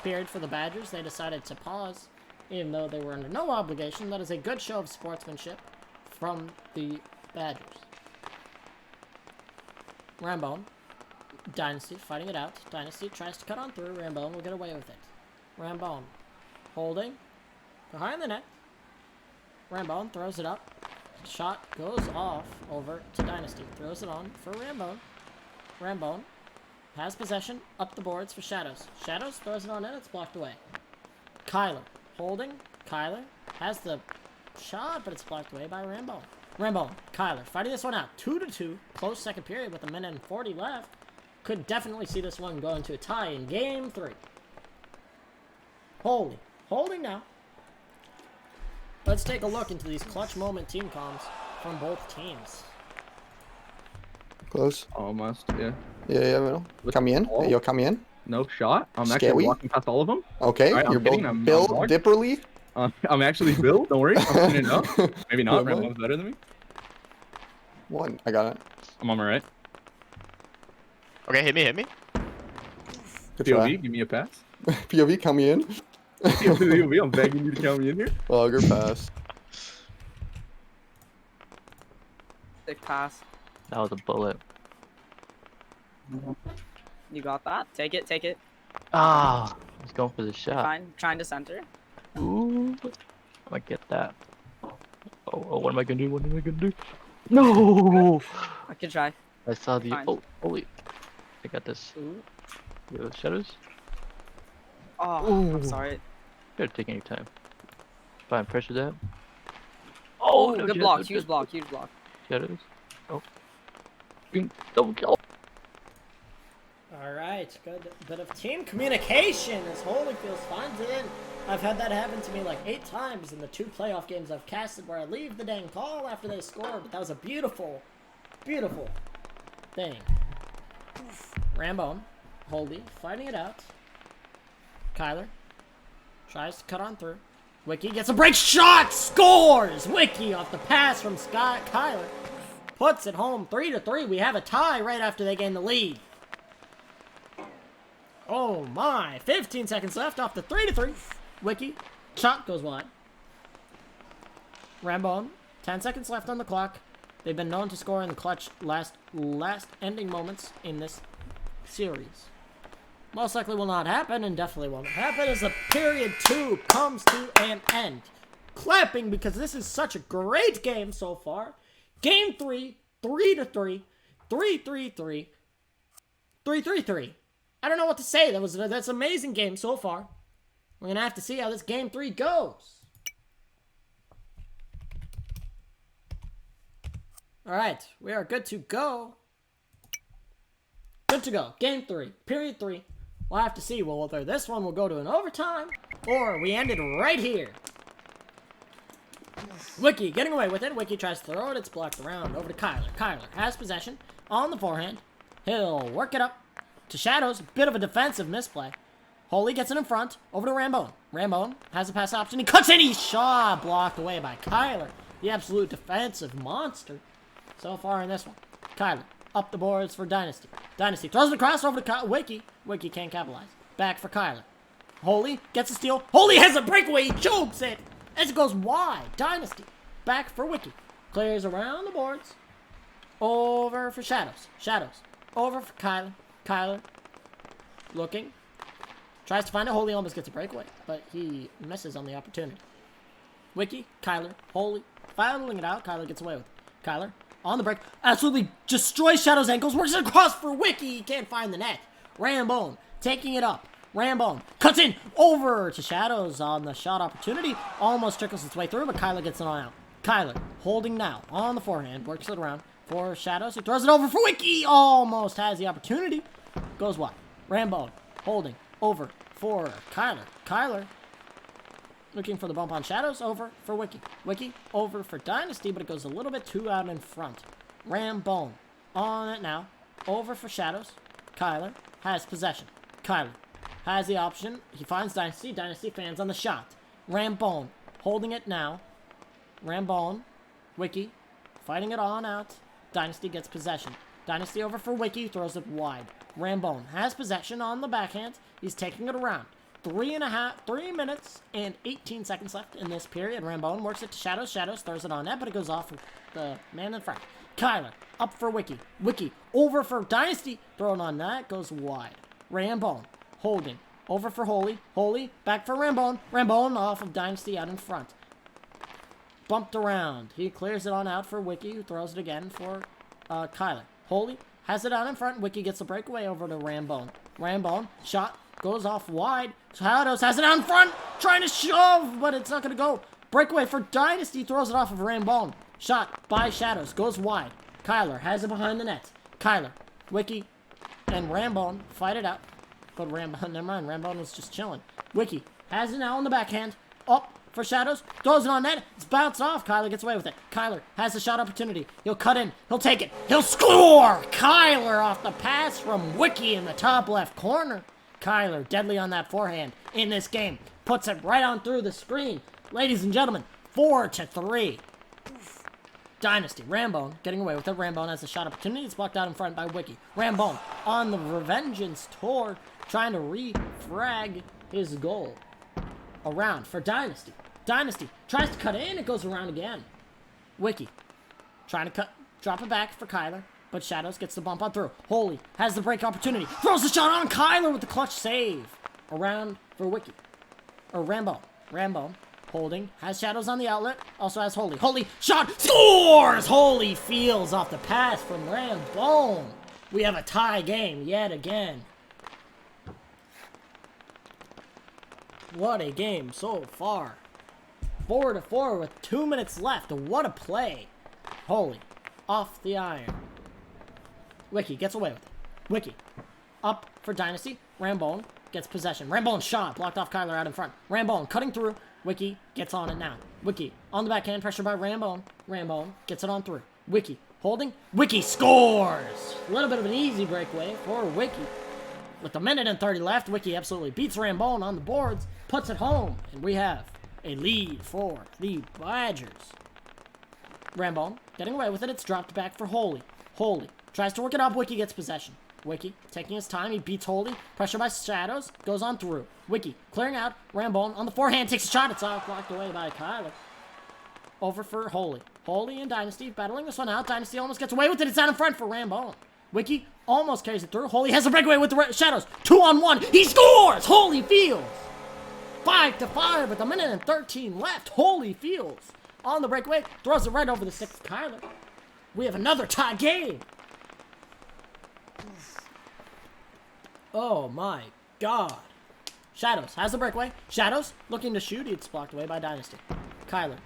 period for the Badgers. They decided to pause, even though they were under no obligation. That is a good show of sportsmanship from the Badgers. Rambone. Dynasty fighting it out. Dynasty tries to cut on through. Rambone will get away with it. Rambone holding behind the net. Rambone throws it up. Shot goes off over to Dynasty. Throws it on for Rambone. Rambone has possession. Up the boards for Shadows. Shadows throws it on in. It's blocked away. Kyler holding. Kyler has the shot, but it's blocked away by Rambone. Rambone. Kyler fighting this one out. 2-2. Close second period with a minute and 40 left. Could definitely see this one going to a tie in game 3. Holy. Holding now. Let's take a look into these clutch moment team comms from both teams. Close. Almost, yeah. Yeah, middle. Come in. Oh. Hey, yo, come in. No shot. I'm Scary. actually walking past all of them. Okay, All right, you're Bill blocked. Dipperly. I'm actually Bill. Don't worry. I'm tuning up. Maybe not. Yeah, Rambone's better than me. One. I got it. I'm on my right. Okay, hit me. Good try. POV, give me a pass. POV, come in. POV, I'm begging you to count me in here. Logger pass. Thick pass. That was a bullet. You got that? Take it, take it. Ah, I was going for the shot. Fine. Trying to center. Ooh, I might get that. Oh, what am I gonna do? What am I gonna do? No! I can try. I saw the. Fine. Oh, holy! I got this. Ooh. Yo, Shadows. Oh, Ooh. I'm sorry. Better take any time. Fine, pressure that. Oh, no, good Shadows, block. good Huge block. Huge block. Shadows. Oh. Double kill. Alright, good bit of team communication as Holyfield finds it in. I've had that happen to me like 8 times in the 2 playoff games I've casted where I leave the dang call after they score, but that was a beautiful, beautiful thing. Rambone, Holdy, fighting it out. Kyler tries to cut on through. Wiki gets a break shot, scores! Wiki off the pass from Scott. Kyler puts it home 3-3. We have a tie right after they gain the lead. Oh my, 15 seconds left off the 3-3. Wiki, shot goes wide. Rambone, 10 seconds left on the clock. They've been known to score in the clutch last ending moments in this series. Most likely will not happen, and definitely won't happen as the period 2 comes to an end. Clapping because this is such a great game so far. Game 3, 3-3, 3-3-3, 3-3-3. I don't know what to say. That's an amazing game so far. We're going to have to see how this game 3 goes. Alright, we are good to go. Good to go. Game 3, period 3. We'll have to see whether this one will go to an overtime or we end it right here. Wiki getting away with it. Wiki tries to throw it. It's blocked around. Over to Kyler. Kyler has possession on the forehand. He'll work it up to Shadows. Bit of a defensive misplay. Holy gets it in front. Over to Rambone. Rambone has a pass option. He cuts in. He's shot. Blocked away by Kyler. The absolute defensive monster so far in this one. Kyler up the boards for Dynasty. Dynasty throws it across over to Wiki. Wiki can't capitalize. Back for Kyler. Holy gets a steal. Holy has a breakaway. He chokes it as it goes wide. Dynasty back for Wiki. Clears around the boards. Over for Shadows. Shadows over for Kyler. Kyler looking. Tries to find it. Holy almost gets a breakaway, but he misses on the opportunity. Wiki, Kyler, Holy, fouling it out. Kyler gets away with it. Kyler, on the break, absolutely destroys Shadow's ankles. Works it across for Wiki. He can't find the net. Rambone, taking it up. Rambone cuts in over to Shadows on the shot opportunity. Almost trickles its way through, but Kyler gets it on out. Kyler, holding now on the forehand, works it around for Shadows. He throws it over for Wiki. Almost has the opportunity. Goes wide. Rambone, holding over for Kyler. Kyler, looking for the bump on Shadows, over for Wiki. Wiki, over for Dynasty, but it goes a little bit too out in front. Rambone, on it now. Over for Shadows. Kyler has possession. Kyler has the option. He finds Dynasty. Dynasty fans on the shot. Rambone, holding it now. Rambone, Wiki, fighting it on out. Dynasty gets possession. Dynasty over for Wiki, throws it wide. Rambone has possession on the backhand. He's taking it around. 3 minutes and 18 seconds left in this period. Rambone works it to Shadows. Shadows throws it on net, but it goes off the man in front. Kyler, up for Wiki. Wiki, over for Dynasty. Thrown on net, goes wide. Rambone, holding. Over for Holy. Holy, back for Rambone. Rambone off of Dynasty out in front. Bumped around. He clears it on out for Wiki, who throws it again for Kyler. Holy has it out in front. Wiki gets a breakaway over to Rambone. Rambone, shot, goes off wide. Shadows has it out in front, trying to shove, but it's not going to go. Breakaway for Dynasty, throws it off of Rambone. Shot by Shadows, goes wide. Kyler has it behind the net. Kyler, Wiki, and Rambone fight it out. But Rambone, never mind, Rambone was just chilling. Wiki has it now on the backhand. Up for Shadows, throws it on net. It's bounced off. Kyler gets away with it. Kyler has the shot opportunity. He'll cut in. He'll take it. He'll score! Kyler off the pass from Wiki in the top left corner. Kyler, deadly on that forehand in this game. Puts it right on through the screen. Ladies and gentlemen, 4-3. Dynasty. Rambone getting away with it. Rambone has a shot opportunity. It's blocked out in front by Wiki. Rambone on the revengeance tour, trying to refrag his goal. Around for Dynasty. Dynasty tries to cut in. It goes around again. Wiki trying to drop it back for Kyler, but Shadows gets the bump on through. Holy has the break opportunity. Throws the shot on Kyler with the clutch save. Around for Wiki. Or Rambone. Rambone holding. Has Shadows on the outlet. Also has Holy. Holy shot. Scores! Holy feels off the pass from Rambone. We have a tie game yet again. What a game so far. 4-4 with 2 minutes left. What a play. Holy. Off the iron. Wiki gets away with it. Wiki. Up for Dynasty. Rambone gets possession. Rambone shot. Blocked off Kyler out in front. Rambone cutting through. Wiki gets on it now. Wiki on the backhand. Pressure by Rambone. Rambone gets it on through. Wiki holding. Wiki scores. A little bit of an easy breakaway for Wiki. With a minute and 30 left, Wiki absolutely beats Rambone on the boards, puts it home, and we have a lead for the Badgers. Rambone getting away with it. It's dropped back for Holy. Holy tries to work it up. Wiki gets possession. Wiki taking his time. He beats Holy. Pressure by Shadows. Goes on through. Wiki clearing out. Rambone on the forehand. Takes a shot. It's all blocked away by Kyler. Over for Holy. Holy and Dynasty battling this one out. Dynasty almost gets away with it. It's out in front for Rambone. Wiki almost carries it through. Holy has a breakaway with the Shadows. 2-on-1. He scores! Holy Fields. 5-5 with a minute and 13 left. Holy Fields on the breakaway. Throws it right over the sixth Kyler. We have another tie game. Oh my god. Shadows has the breakaway. Shadows looking to shoot. It's blocked away by Dynasty. Kyler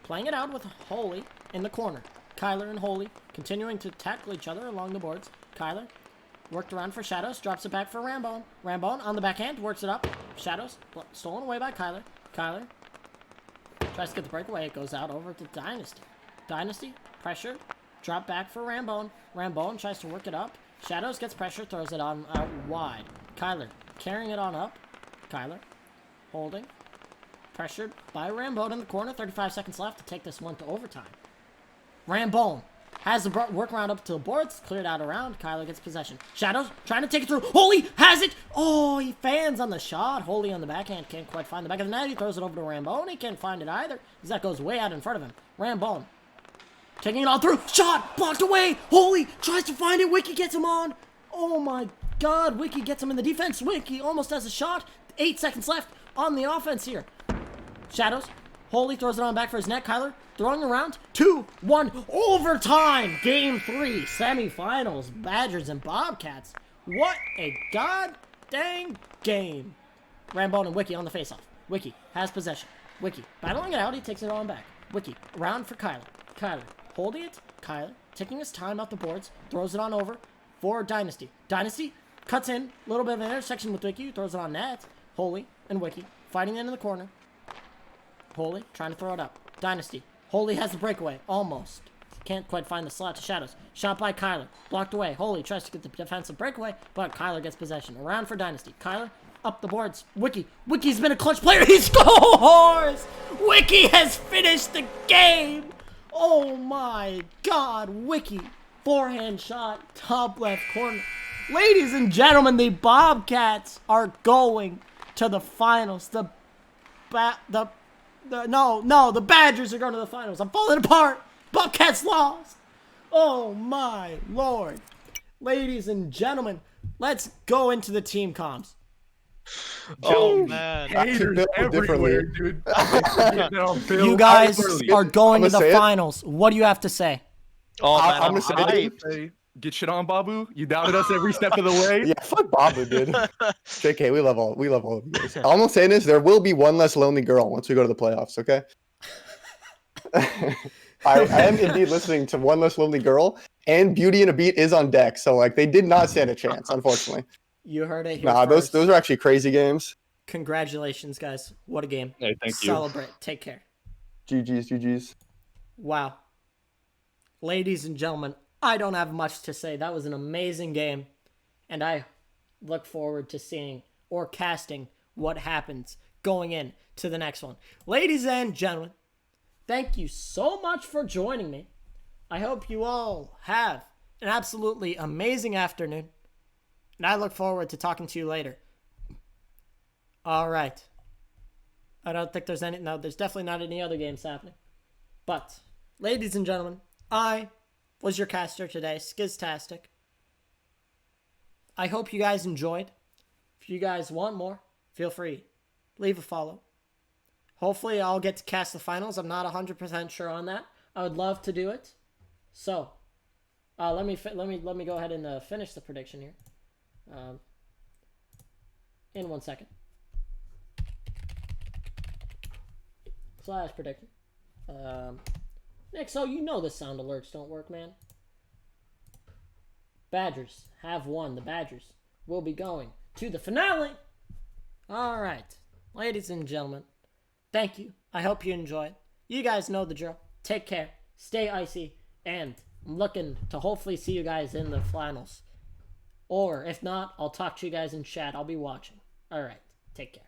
playing it out with Holy in the corner. Kyler and Holy continuing to tackle each other along the boards. Kyler worked around for Shadows. Drops it back for Rambone. Rambone on the backhand. Works it up. Shadows stolen away by Kyler. Kyler tries to get the breakaway. It goes out over to Dynasty. Dynasty pressure. Drop back for Rambone. Rambone tries to work it up. Shadows gets pressure. Throws it on out wide. Kyler carrying it on up. Kyler holding. Pressured by Rambone in the corner. 35 seconds left to take this one to overtime. Rambone has the workaround up to the boards. Cleared out around. Kyler gets possession. Shadows trying to take it through. Holy has it. Oh, he fans on the shot. Holy on the backhand. Can't quite find the back of the net. He throws it over to Rambone. He can't find it either, because that goes way out in front of him. Rambone taking it all through. Shot blocked away. Holy tries to find it. Wiki gets him on. Oh my god. Wiki gets him in the defense. Wiki almost has a shot. 8 seconds left on the offense here. Shadows. Holy throws it on back for his net. Kyler throwing around. 2-1 overtime. Game 3 semifinals. Badgers and Bobcats. What a god dang game. Rambone and Wiki on the faceoff. Wiki has possession. Wiki battling it out. He takes it on back. Wiki around for Kyler. Kyler holding it. Kyler taking his time up the boards. Throws it on over for Dynasty. Dynasty cuts in. A little bit of an intersection with Wiki. Throws it on net. Holy and Wiki fighting into the corner. Holy trying to throw it up. Dynasty. Holy has the breakaway. Almost. Can't quite find the slot to Shadows. Shot by Kyler. Blocked away. Holy tries to get the defensive breakaway, but Kyler gets possession. Around for Dynasty. Kyler up the boards. Wiki. Wiki's been a clutch player. He scores! Wiki has finished the game! Oh my god. Wiki. Forehand shot. Top left corner. Ladies and gentlemen, the Bobcats are going to the finals. The Badgers are going to the finals. I'm falling apart. Bobcats lost. Oh my lord. Ladies and gentlemen, let's go into the team comms. Oh man. Haters everywhere, dude. You guys are going to the finals. What do you have to say? Oh man, I'm I'm gonna say, hyped. Get shit on, Babu. You doubted us every step of the way. Yeah, fuck Babu, dude. JK, we love all of you guys. All I'm saying is there will be one less lonely girl once we go to the playoffs, okay? I am indeed listening to One Less Lonely Girl, and Beauty and a Beat is on deck, so like they did not stand a chance, unfortunately. You heard it here Nah, first. those are actually crazy games. Congratulations, guys. What a game. Hey, thank you. Celebrate. Take care. GG's. Wow. Ladies and gentlemen, I don't have much to say. That was an amazing game, and I look forward to seeing or casting what happens going in to the next one. Ladies and gentlemen, thank you so much for joining me. I hope you all have an absolutely amazing afternoon, and I look forward to talking to you later. All right. I don't think there's there's definitely not any other games happening. But, ladies and gentlemen, I was your caster today, Skiztastic. I hope you guys enjoyed. If you guys want more, feel free. Leave a follow. Hopefully I'll get to cast the finals. I'm not 100% sure on that. I would love to do it. So, let me go ahead and finish the prediction here. In 1 second. / prediction. Nick, so you know the sound alerts don't work, man. Badgers have won. The Badgers will be going to the finale. All right. Ladies and gentlemen, thank you. I hope you enjoyed. You guys know the drill. Take care. Stay icy. And I'm looking to hopefully see you guys in the finals. Or if not, I'll talk to you guys in chat. I'll be watching. All right. Take care.